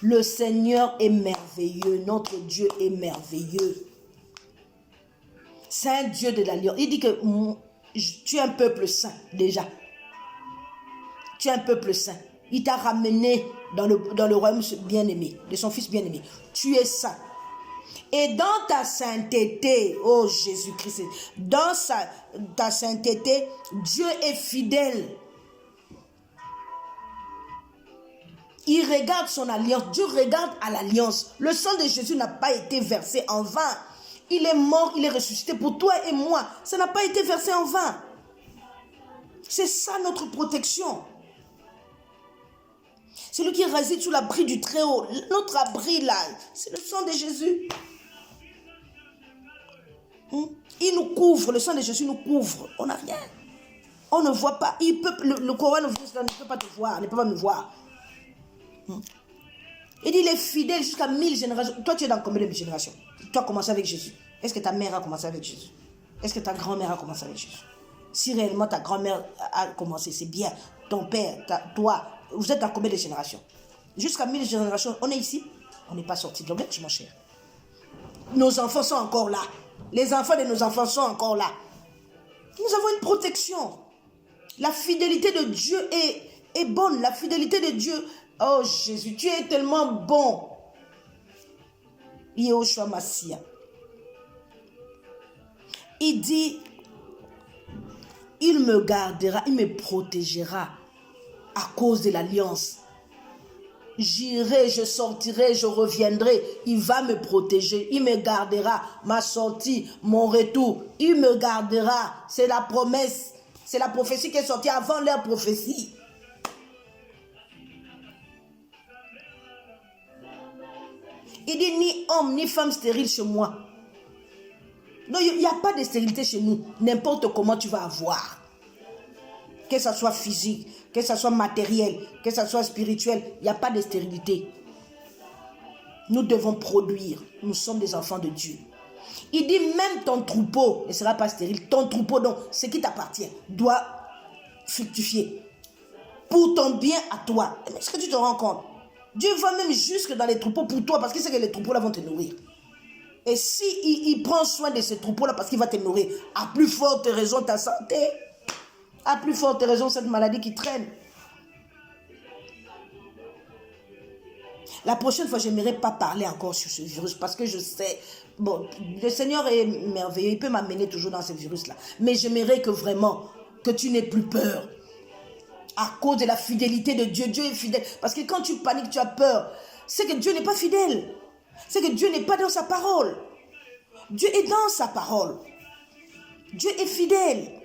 Le Seigneur est merveilleux. Notre Dieu est merveilleux. C'est un Dieu de l'alliance. Il dit que tu es un peuple saint déjà. Tu es un peuple saint. Il t'a ramené dans le royaume bien-aimé, de son fils bien-aimé. Tu es saint. Et dans ta sainteté, oh Jésus-Christ, dans ta sainteté, Dieu est fidèle. Il regarde son alliance. Dieu regarde à l'alliance. Le sang de Jésus n'a pas été versé en vain. Il est mort, il est ressuscité pour toi et moi. Ça n'a pas été versé en vain. C'est ça notre protection. C'est lui qui réside sous l'abri du Très-Haut. Notre abri là, c'est le sang de Jésus. Il nous couvre, le sang de Jésus nous couvre. On n'a rien. On ne voit pas. Le coronavirus ne peut pas te voir, ne peut pas me voir. Il dit, il est fidèle jusqu'à 1000 générations. Toi, tu es dans combien de générations? Tu as commencé avec Jésus. Est-ce que ta mère a commencé avec Jésus? Est-ce que ta grand-mère a commencé avec Jésus? Si réellement ta grand-mère a commencé, c'est bien. Ton père, toi, vous êtes dans combien de générations? Jusqu'à 1000 générations, on est ici? On n'est pas sorti de l'auberge, mon cher. Nos enfants sont encore là. Les enfants de nos enfants sont encore là. Nous avons une protection. La fidélité de Dieu est bonne. La fidélité de Dieu... Oh Jésus, tu es tellement bon. Yehoshua Massia. Il dit, il me gardera, il me protégera à cause de l'alliance. J'irai, je sortirai, je reviendrai. Il va me protéger. Il me gardera. Ma sortie, mon retour. Il me gardera. C'est la promesse. C'est la prophétie qui est sortie avant leur prophétie. Il dit ni homme ni femme stérile chez moi. Non, il n'y a pas de stérilité chez nous. N'importe comment tu vas avoir. Que ce soit physique, que ce soit matériel, que ce soit spirituel, il n'y a pas de stérilité. Nous devons produire. Nous sommes des enfants de Dieu. Il dit même ton troupeau ne sera pas stérile. Ton troupeau, donc, ce qui t'appartient, doit fructifier. Pour ton bien à toi. Est-ce que tu te rends compte? Dieu va même jusque dans les troupeaux pour toi parce qu'il sait que les troupeaux-là vont te nourrir. Et si il prend soin de ces troupeaux-là parce qu'il va te nourrir, à plus forte raison ta santé, à plus forte raison cette maladie qui traîne. La prochaine fois, je n'aimerais pas parler encore sur ce virus parce que je sais, bon, le Seigneur est merveilleux, il peut m'amener toujours dans ce virus-là. Mais j'aimerais que vraiment, que tu n'aies plus peur. À cause de la fidélité de Dieu. Dieu est fidèle. Parce que quand tu paniques, tu as peur. C'est que Dieu n'est pas fidèle. C'est que Dieu n'est pas dans sa parole. Dieu est dans sa parole. Dieu est fidèle.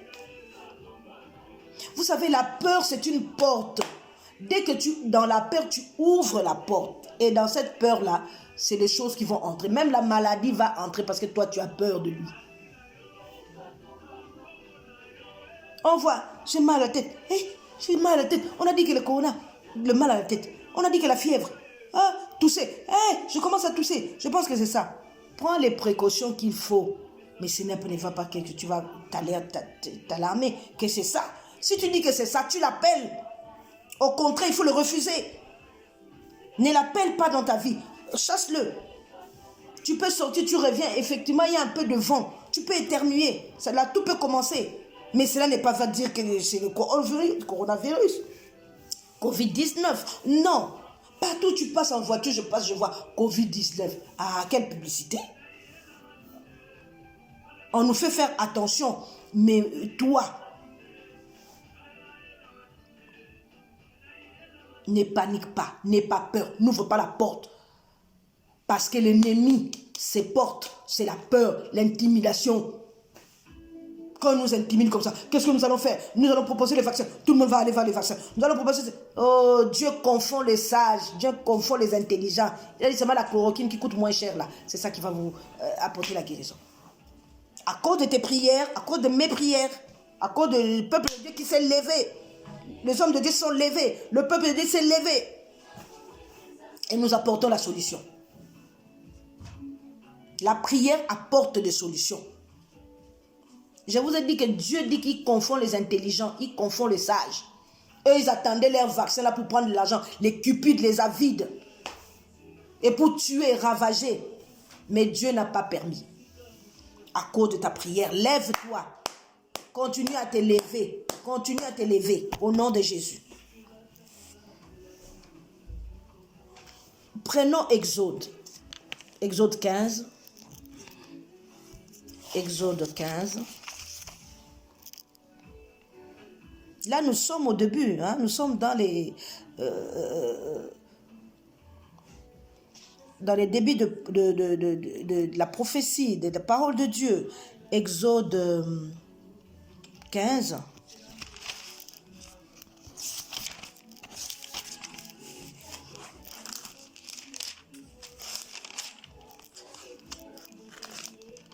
Vous savez, la peur, c'est une porte. Dès que dans la peur, tu ouvres la porte. Et dans cette peur-là, c'est les choses qui vont entrer. Même la maladie va entrer parce que toi, tu as peur de lui. On voit, j'ai mal à la tête. J'ai mal à la tête. On a dit que le corona, le mal à la tête. On a dit que la fièvre. Tousser. Je commence à tousser. Je pense que c'est ça. Prends les précautions qu'il faut. Mais ce ne va pas que tu vas t'alarmer que c'est ça. Si tu dis que c'est ça, tu l'appelles. Au contraire, il faut le refuser. Ne l'appelle pas dans ta vie. Chasse-le. Tu peux sortir, tu reviens. Effectivement, il y a un peu de vent. Tu peux éternuer. Là, tout peut commencer. Mais cela n'est pas va dire que c'est le coronavirus. Covid-19. Non. Partout où tu passes en voiture, je passe, je vois Covid-19. Ah, quelle publicité. On nous fait faire attention. Mais toi, ne panique pas, n'aie pas peur, n'ouvre pas la porte. Parce que l'ennemi, ses portes, c'est la peur, l'intimidation. Quand on nous intimide comme ça, qu'est-ce que nous allons faire? Nous allons proposer les vaccins. Tout le monde va aller vers les vaccins. Nous allons proposer... Oh, Dieu confond les sages, Dieu confond les intelligents. Il a dit seulement la chloroquine qui coûte moins cher là. C'est ça qui va vous apporter la guérison. À cause de tes prières, à cause de mes prières, à cause du peuple de Dieu qui s'est levé. Les hommes de Dieu sont levés. Le peuple de Dieu s'est levé. Et nous apportons la solution. La prière apporte des solutions. Je vous ai dit que Dieu dit qu'il confond les intelligents, il confond les sages. Eux, ils attendaient leur vaccin là pour prendre de l'argent. Les cupides, les avides. Et pour tuer et ravager. Mais Dieu n'a pas permis. À cause de ta prière, lève-toi. Continue à te lever. Continue à te lever au nom de Jésus. Prenons Exode. Exode 15. Exode 15. Là, nous sommes au début. Hein? Nous sommes dans les débuts de la prophétie, de la parole de Dieu. Exode 15.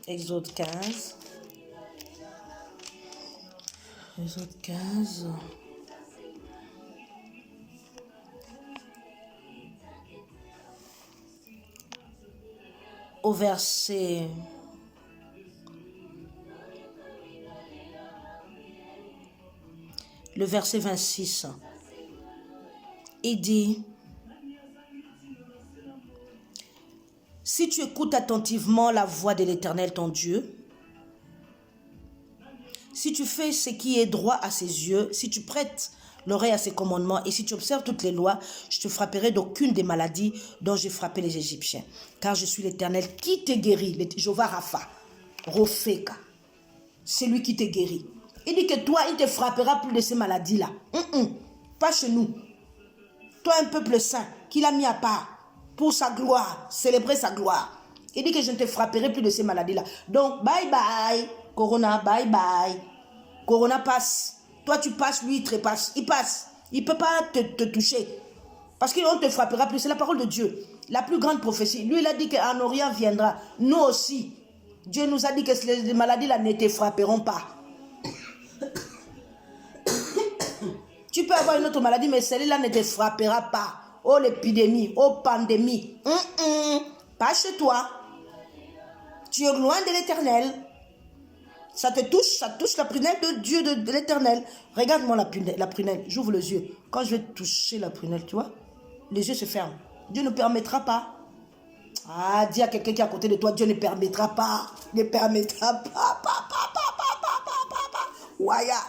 Exode 15. Exode 15. Au verset... Le verset 26. Il dit... Si tu écoutes attentivement la voix de l'Éternel ton Dieu, si tu fais ce qui est droit à ses yeux, si tu prêtes l'oreille à ses commandements et si tu observes toutes les lois, je te frapperai d'aucune des maladies dont j'ai frappé les Égyptiens. Car je suis l'Éternel qui te guérit, le Jéhovah Rapha, Ropheka. C'est lui qui te guérit. Il dit que toi, il ne te frappera plus de ces maladies-là. Pas chez nous. Toi, un peuple saint qu'il a mis à part. Pour sa gloire, célébrer sa gloire. Il dit que je ne te frapperai plus de ces maladies-là. Donc, bye bye, Corona, bye bye. Corona passe. Toi, tu passes, lui, il trépasse. Il passe. Il ne peut pas te toucher. Parce qu'on ne te frappera plus. C'est la parole de Dieu. La plus grande prophétie. Lui, il a dit qu'en Orient viendra. Nous aussi. Dieu nous a dit que les maladies-là ne te frapperont pas. Tu peux avoir une autre maladie, mais celle-là ne te frappera pas. Oh l'épidémie, oh pandémie. Pas chez toi. Tu es loin de l'Éternel. Ça te touche, ça touche la prunelle de Dieu, de l'Éternel. Regarde-moi la prunelle, j'ouvre les yeux. Quand je vais toucher la prunelle, tu vois, les yeux se ferment. Dieu ne permettra pas. Ah, dis à quelqu'un qui est à côté de toi, Dieu ne permettra pas. Ne permettra pas. Ouaya.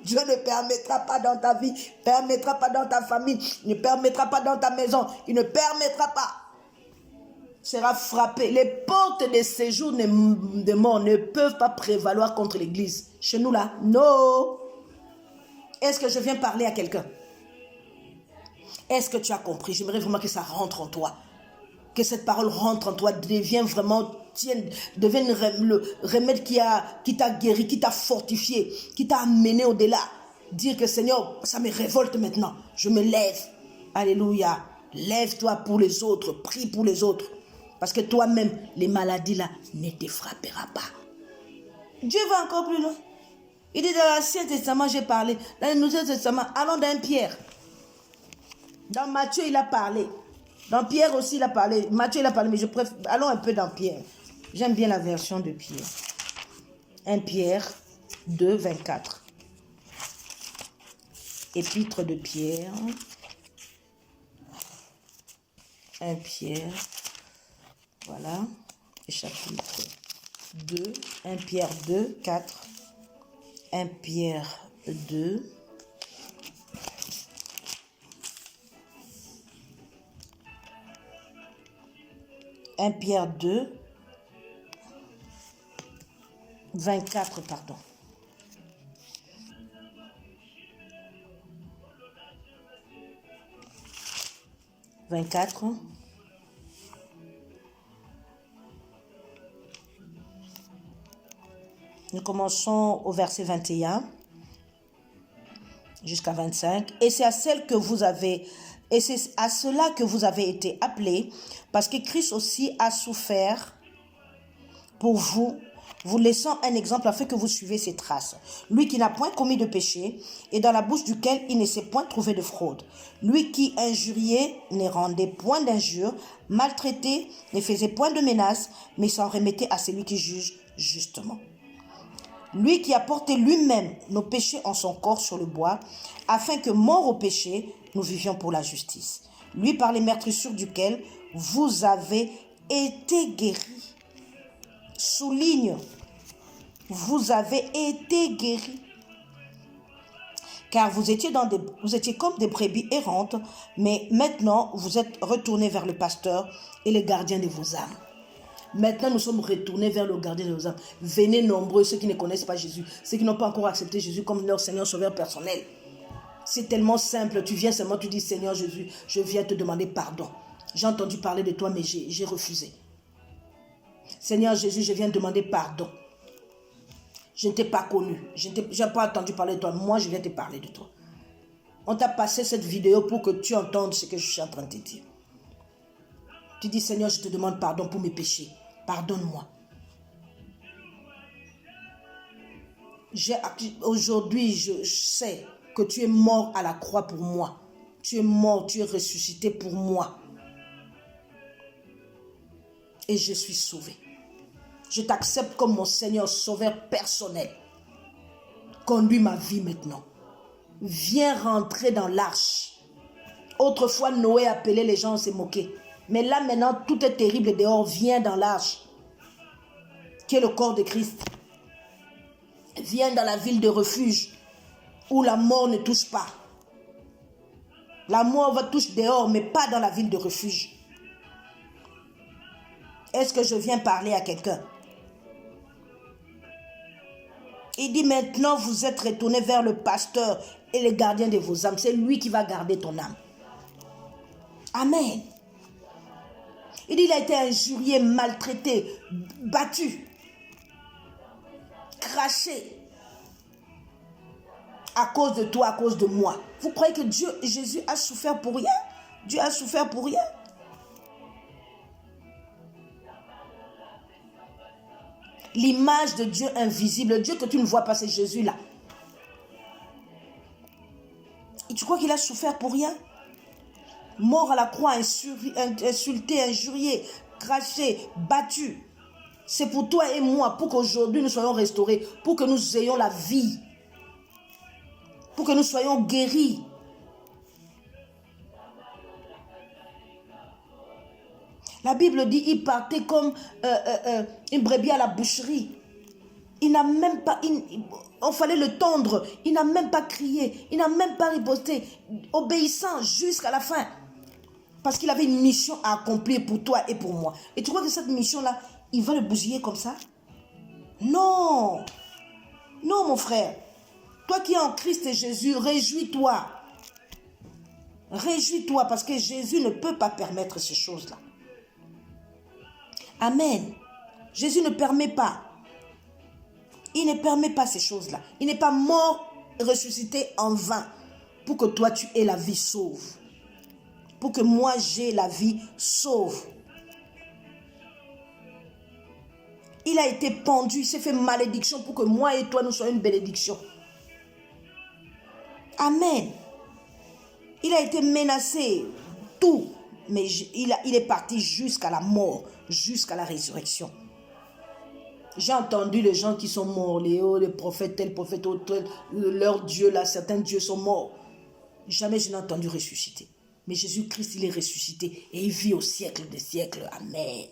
Dieu ne permettra pas dans ta vie, permettra pas dans ta famille, ne permettra pas dans ta maison, il ne permettra pas. Sera frappé. Les portes de séjour de mort ne peuvent pas prévaloir contre l'église. Chez nous là, non. Est-ce que je viens parler à quelqu'un? Est-ce que tu as compris? J'aimerais vraiment que ça rentre en toi. Que cette parole rentre en toi, devienne le remède qui t'a guéri, qui t'a fortifié, qui t'a amené au-delà. Dire que Seigneur, ça me révolte maintenant. Je me lève. Alléluia. Lève-toi pour les autres. Prie pour les autres. Parce que toi-même, les maladies là ne te frappera pas. Dieu va encore plus loin. Il dit dans l'Ancien Testament, j'ai parlé. Dans le Nouveau Testament, allons dans Pierre. Dans Matthieu, il a parlé. Dans Pierre aussi, il a parlé. Matthieu, il a parlé, mais je préfère... Allons un peu dans Pierre. J'aime bien la version de Pierre. 1 Pierre 2, 24. Épître de Pierre. 1 Pierre. Voilà. Et chapitre 2. 1 Pierre 2, 4. 1 Pierre 2. « 1 Pierre 2, 24, pardon. « 24. Nous commençons au verset 21 jusqu'à 25. Et c'est à celle que vous avez, et c'est à cela que vous avez été appelés, parce que Christ aussi a souffert pour vous, vous laissant un exemple afin que vous suiviez ses traces. Lui qui n'a point commis de péché, et dans la bouche duquel il ne s'est point trouvé de fraude. Lui qui injuriait ne rendait point d'injure, maltraitait ne faisait point de menaces, mais s'en remettait à celui qui juge justement. Lui qui a porté lui-même nos péchés en son corps sur le bois, afin que, mort au péché, nous vivions pour la justice. Lui par les meurtrissures duquel vous avez été guéris. Souligne, vous avez été guéris. Car vous étiez comme des brebis errantes, mais maintenant vous êtes retournés vers le pasteur et le gardien de vos âmes. Maintenant, nous sommes retournés vers le gardien de nos âmes. Venez nombreux, ceux qui ne connaissent pas Jésus, ceux qui n'ont pas encore accepté Jésus comme leur Seigneur Sauveur personnel. C'est tellement simple. Tu viens seulement, tu dis, Seigneur Jésus, je viens te demander pardon. J'ai entendu parler de toi, mais j'ai refusé. Seigneur Jésus, je viens te demander pardon. Je ne t'ai pas connu. Je n'ai pas entendu parler de toi. Moi, je viens te parler de toi. On t'a passé cette vidéo pour que tu entendes ce que je suis en train de te dire. Tu dis, Seigneur, je te demande pardon pour mes péchés. Pardonne-moi. Aujourd'hui, je sais que tu es mort à la croix pour moi. Tu es mort, tu es ressuscité pour moi. Et je suis sauvé. Je t'accepte comme mon Seigneur Sauveur personnel. Conduis ma vie maintenant. Viens rentrer dans l'arche. Autrefois, Noé appelait les gens, on s'est moqué. Mais là, maintenant, tout est terrible dehors. Viens dans l'arche, qui est le corps de Christ. Viens dans la ville de refuge, où la mort ne touche pas. La mort va toucher dehors, mais pas dans la ville de refuge. Est-ce que je viens parler à quelqu'un? Il dit maintenant, vous êtes retournés vers le pasteur et le gardien de vos âmes. C'est lui qui va garder ton âme. Amen. Il dit, il a été injurié, maltraité, battu, craché. À cause de toi, à cause de moi. Vous croyez que Jésus a souffert pour rien? Dieu a souffert pour rien? L'image de Dieu invisible, le Dieu que tu ne vois pas, c'est Jésus-là. Et tu crois qu'il a souffert pour rien? Mort à la croix, insulté, injurié, craché, battu. C'est pour toi et moi, pour qu'aujourd'hui nous soyons restaurés, pour que nous ayons la vie, pour que nous soyons guéris. La Bible dit, il partait comme une brebis à la boucherie. Il n'a même pas, on fallait le tondre. Il n'a même pas crié, il n'a même pas riposté, obéissant jusqu'à la fin. Parce qu'il avait une mission à accomplir pour toi et pour moi. Et tu crois que cette mission-là, il va le bousiller comme ça? Non. Non, mon frère. Toi qui es en Christ et Jésus, réjouis-toi. Réjouis-toi parce que Jésus ne peut pas permettre ces choses-là. Amen. Jésus ne permet pas. Il ne permet pas ces choses-là. Il n'est pas mort, ressuscité en vain pour que toi tu aies la vie sauve. Pour que moi j'ai la vie sauve. Il a été pendu, il s'est fait malédiction pour que moi et toi nous soyons une bénédiction. Amen. Il a été menacé, tout, mais il est parti jusqu'à la mort, jusqu'à la résurrection. J'ai entendu les gens qui sont morts, les prophètes, tel prophète, tel, leur Dieu là, certains dieux sont morts. Jamais je n'ai entendu ressusciter. Mais Jésus-Christ, il est ressuscité et il vit au siècle des siècles. Amen.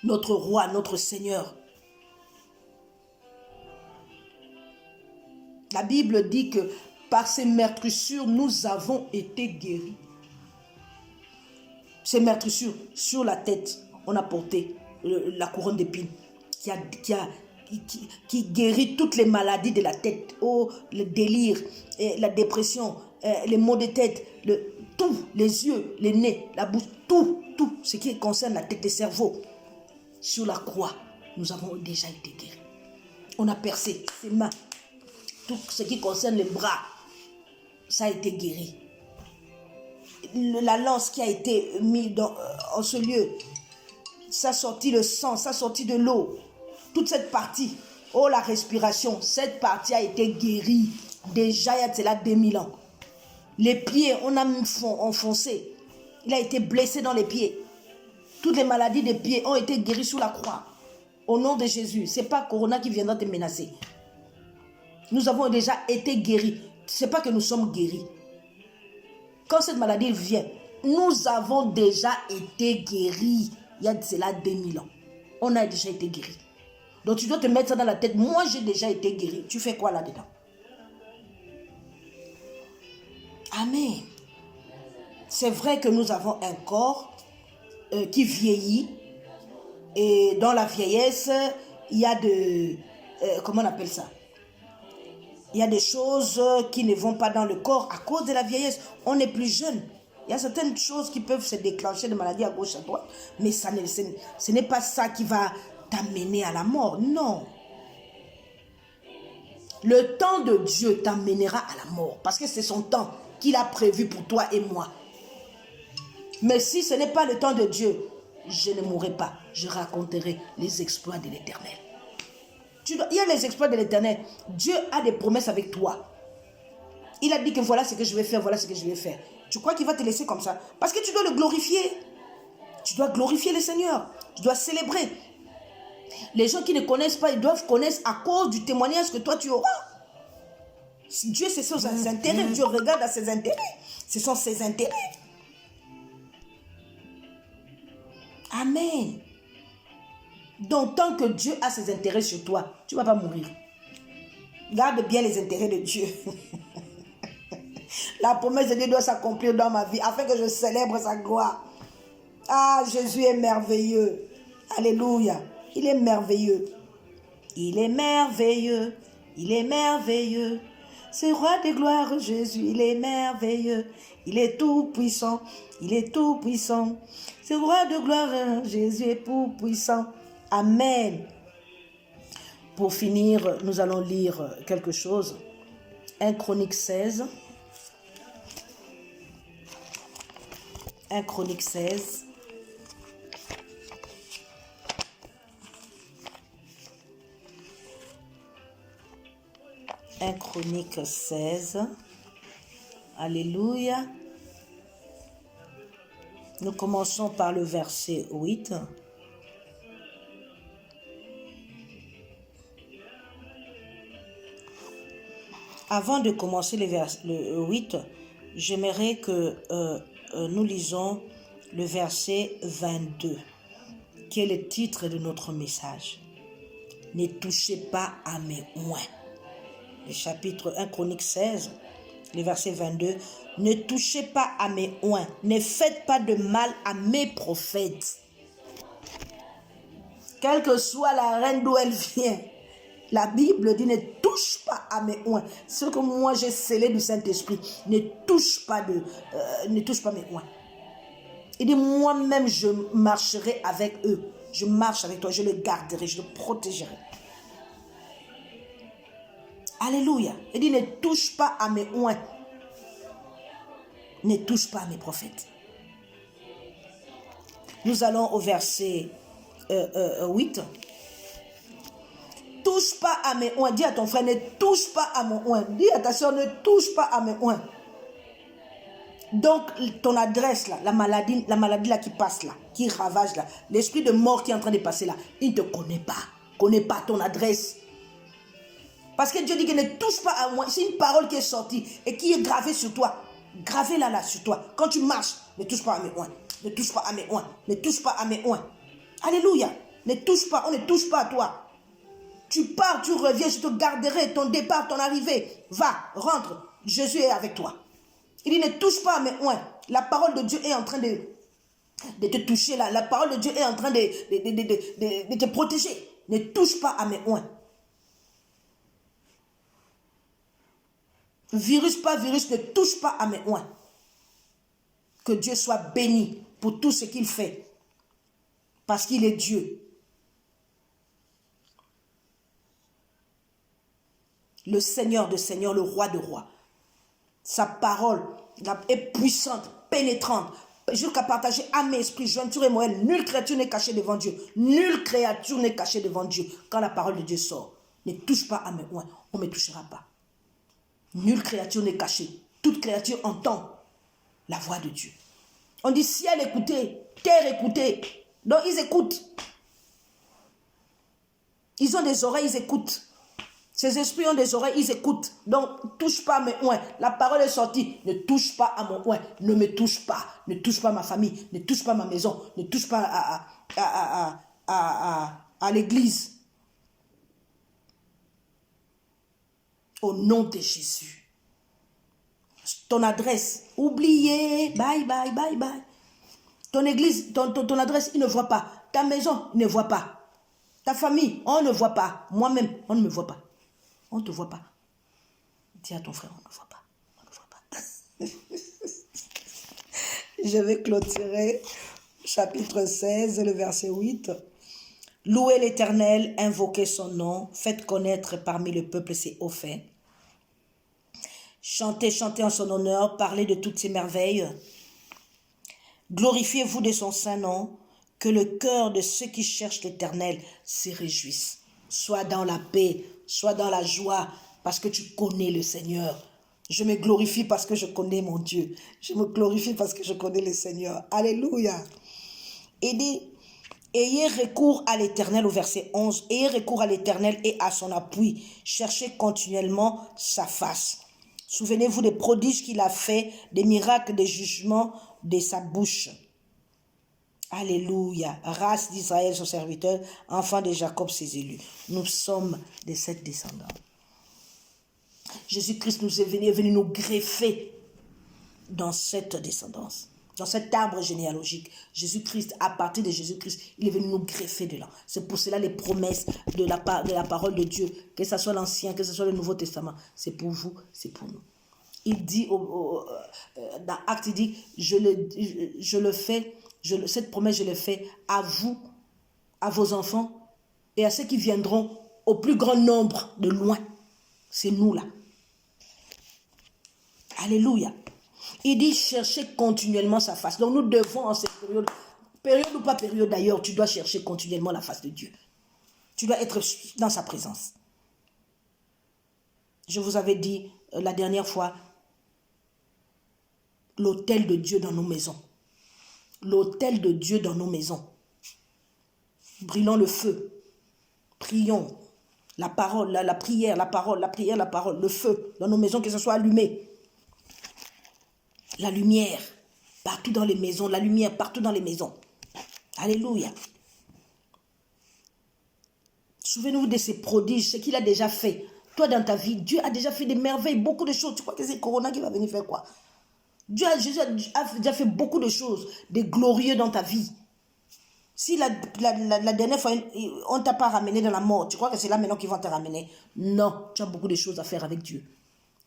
Notre roi, notre Seigneur. La Bible dit que par ces meurtrissures, nous avons été guéris. Ces meurtrissures sur la tête, on a porté la couronne d'épines qui guérit toutes les maladies de la tête. Oh, le délire, la dépression, les maux de tête, tout, les yeux, les nez, la bouche, tout ce qui concerne la tête et le cerveau. Sur la croix, nous avons déjà été guéris. On a percé ses mains. Tout ce qui concerne les bras, ça a été guéri. La lance qui a été mise en ce lieu, ça a sorti le sang, ça a sorti de l'eau. Toute cette partie, oh la respiration, cette partie a été guérie. Déjà, il y a cela 2000 ans. Les pieds, on a enfoncé. Il a été blessé dans les pieds. Toutes les maladies des pieds ont été guéries sous la croix. Au nom de Jésus, ce n'est pas Corona qui viendra te menacer. Nous avons déjà été guéris. Ce n'est pas que nous sommes guéris. Quand cette maladie vient, nous avons déjà été guéris. Il y a de cela 2000 ans. On a déjà été guéris. Donc tu dois te mettre ça dans la tête. Moi, j'ai déjà été guéri. Tu fais quoi là-dedans? Amen. C'est vrai que nous avons un corps qui vieillit. Et dans la vieillesse, il y a de... comment on appelle ça? Il y a des choses qui ne vont pas dans le corps à cause de la vieillesse. On est plus jeune. Il y a certaines choses qui peuvent se déclencher de maladies à gauche, à droite. Mais ce n'est pas ça qui va t'amener à la mort. Non. Le temps de Dieu t'amènera à la mort. Parce que c'est son temps qu'il a prévu pour toi et moi. Mais si ce n'est pas le temps de Dieu, je ne mourrai pas. Je raconterai les exploits de l'Éternel. Il y a les exploits de l'Éternel. Dieu a des promesses avec toi. Il a dit que voilà ce que je vais faire, voilà ce que je vais faire. Tu crois qu'il va te laisser comme ça? Parce que tu dois le glorifier. Tu dois glorifier le Seigneur. Tu dois célébrer. Les gens qui ne connaissent pas, ils doivent connaître à cause du témoignage que toi tu auras. Dieu, c'est ses intérêts. Dieu regarde à ses intérêts. Ce sont ses intérêts. Amen. Donc, tant que Dieu a ses intérêts sur toi, tu ne vas pas mourir. Garde bien les intérêts de Dieu. La promesse de Dieu doit s'accomplir dans ma vie afin que je célèbre sa gloire. Ah, Jésus est merveilleux. Alléluia. Il est merveilleux. Il est merveilleux. Il est merveilleux. C'est roi de gloire, Jésus. Il est merveilleux. Il est tout puissant. Il est tout puissant. C'est roi de gloire, Jésus est tout puissant. Amen. Pour finir, nous allons lire quelque chose. 1 Chronique 16. 1 Chronique 16. Un Chronique 16. Alléluia. Nous commençons par le verset 8. Avant de commencer le 8, j'aimerais que nous lisons le verset 22, qui est le titre de notre message. Ne touchez pas à mes oins. Le chapitre 1 Chronique 16, le verset 22. Ne touchez pas à mes oins. Ne faites pas de mal à mes prophètes. Quelle que soit la reine d'où elle vient, la Bible dit ne touche pas à mes oins. Ce que moi j'ai scellé du Saint-Esprit, ne touche pas mes oins. Il dit moi-même je marcherai avec eux. Je marche avec toi, je les garderai, je les protégerai. Alléluia. Il dit ne touche pas à mes oins. Ne touche pas à mes prophètes. Nous allons au verset 8. Touche pas à mes oins. Dis à ton frère, ne touche pas à mon oin. Dis à ta soeur, ne touche pas à mes oins. Donc, ton adresse là, la maladie là qui passe là, qui ravage là, l'esprit de mort qui est en train de passer là, il ne te connaît pas ton adresse. Parce que Dieu dit qu'il ne touche pas à moi. C'est une parole qui est sortie et qui est gravée sur toi. Gravée là sur toi. Quand tu marches, ne touche pas à mes oins. Ne touche pas à mes oins. Ne touche pas à mes oins. Alléluia. Ne touche pas. On ne touche pas à toi. Tu pars, tu reviens. Je te garderai ton départ, ton arrivée. Va, rentre. Jésus est avec toi. Il dit ne touche pas à mes oins. La parole de Dieu est en train de te toucher là. La parole de Dieu est en train de te protéger. Ne touche pas à mes oins. Virus, pas virus, ne touche pas à mes oins. Que Dieu soit béni pour tout ce qu'il fait. Parce qu'il est Dieu. Le Seigneur de Seigneurs, le Roi de Rois. Sa parole est puissante, pénétrante. Jusqu'à partager âme et esprit, jointure et moelle. Nulle créature n'est cachée devant Dieu. Nulle créature n'est cachée devant Dieu. Quand la parole de Dieu sort, ne touche pas à mes oins. On ne me touchera pas. Nulle créature n'est cachée. Toute créature entend la voix de Dieu. On dit ciel écoutez, terre écoutez. Donc ils écoutent. Ils ont des oreilles, ils écoutent. Ces esprits ont des oreilles, ils écoutent. Donc touche pas à mes oins. La parole est sortie. Ne touche pas à mon oin. Ne me touche pas. Ne touche pas à ma famille. Ne touche pas à ma maison. Ne touche pas à l'église. Au nom de Jésus. Ton adresse, oubliez. Bye, bye, bye, bye. Ton église, ton adresse, il ne voit pas. Ta maison, il ne voit pas. Ta famille, on ne voit pas. Moi-même, on ne me voit pas. On ne te voit pas. Dis à ton frère, on ne voit pas. On ne voit pas. Je vais clôturer chapitre 16, le verset 8. Louez l'Éternel, invoquez son nom, faites connaître parmi le peuple ses hauts faits. Chantez, chantez en son honneur, parlez de toutes ses merveilles. Glorifiez-vous de son saint nom, que le cœur de ceux qui cherchent l'Éternel se réjouisse. Sois dans la paix, sois dans la joie, parce que tu connais le Seigneur. Je me glorifie parce que je connais mon Dieu. Je me glorifie parce que je connais le Seigneur. Alléluia. Il dit, ayez recours à l'Éternel, au verset 11, ayez recours à l'Éternel et à son appui. Cherchez continuellement sa face. Souvenez-vous des prodiges qu'il a fait, des miracles, des jugements de sa bouche. Alléluia. Race d'Israël, son serviteur, enfant de Jacob, ses élus. Nous sommes de cette descendance. Jésus-Christ nous est venu nous greffer dans cette descendance, dans cet arbre généalogique. Jésus-Christ, à partir de Jésus-Christ, il est venu nous greffer de là. C'est pour cela les promesses de la parole de Dieu, que ce soit l'Ancien, que ce soit le Nouveau Testament, c'est pour vous, c'est pour nous. Il dit, dans Actes, il dit, cette promesse, je le fais à vous, à vos enfants et à ceux qui viendront au plus grand nombre de loin. C'est nous là. Alléluia. Il dit chercher continuellement sa face. Donc nous devons en cette période ou pas période d'ailleurs, tu dois chercher continuellement la face de Dieu. Tu dois être dans sa présence. Je vous avais dit la dernière fois, l'autel de Dieu dans nos maisons. L'autel de Dieu dans nos maisons. Brûlons le feu. Prions. La parole, la prière, la parole, la prière, la parole, le feu dans nos maisons, que ce soit allumé. La lumière, partout dans les maisons, la lumière partout dans les maisons. Alléluia. Souvenez-vous de ces prodiges, ce qu'il a déjà fait. Toi, dans ta vie, Dieu a déjà fait des merveilles, beaucoup de choses. Tu crois que c'est Corona qui va venir faire quoi? Jésus a déjà fait beaucoup de choses, des glorieux dans ta vie. Si la dernière fois, on ne t'a pas ramené dans la mort, tu crois que c'est là maintenant qu'ils vont te ramener? Non, tu as beaucoup de choses à faire avec Dieu.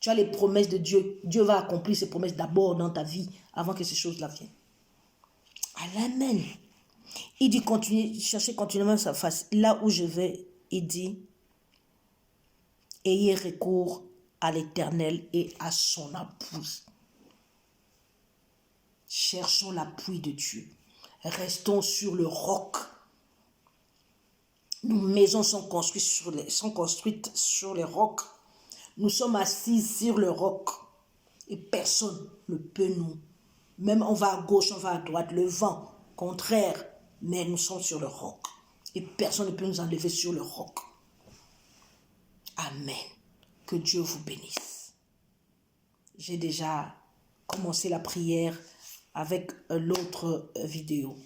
Tu as les promesses de Dieu. Dieu va accomplir ses promesses d'abord dans ta vie, avant que ces choses-là viennent. Amen. Il dit, cherchez continuellement sa face. Là où je vais, il dit, ayez recours à l'Éternel et à son appui. Cherchons l'appui de Dieu. Restons sur le roc. Nos maisons sont construites sur les rocs. Nous sommes assis sur le roc. Et personne ne peut nous. Même on va à gauche, on va à droite. Le vent, contraire. Mais nous sommes sur le roc. Et personne ne peut nous enlever sur le roc. Amen. Que Dieu vous bénisse. J'ai déjà commencé la prière avec l'autre vidéo.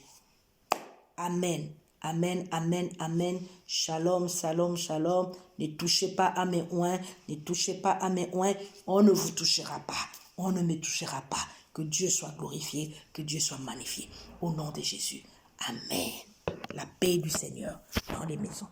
Amen. Amen, amen, amen. Shalom, shalom, shalom. Ne touchez pas à mes oins. Ne touchez pas à mes oins. On ne vous touchera pas. On ne me touchera pas. Que Dieu soit glorifié. Que Dieu soit magnifié. Au nom de Jésus. Amen. La paix du Seigneur dans les maisons.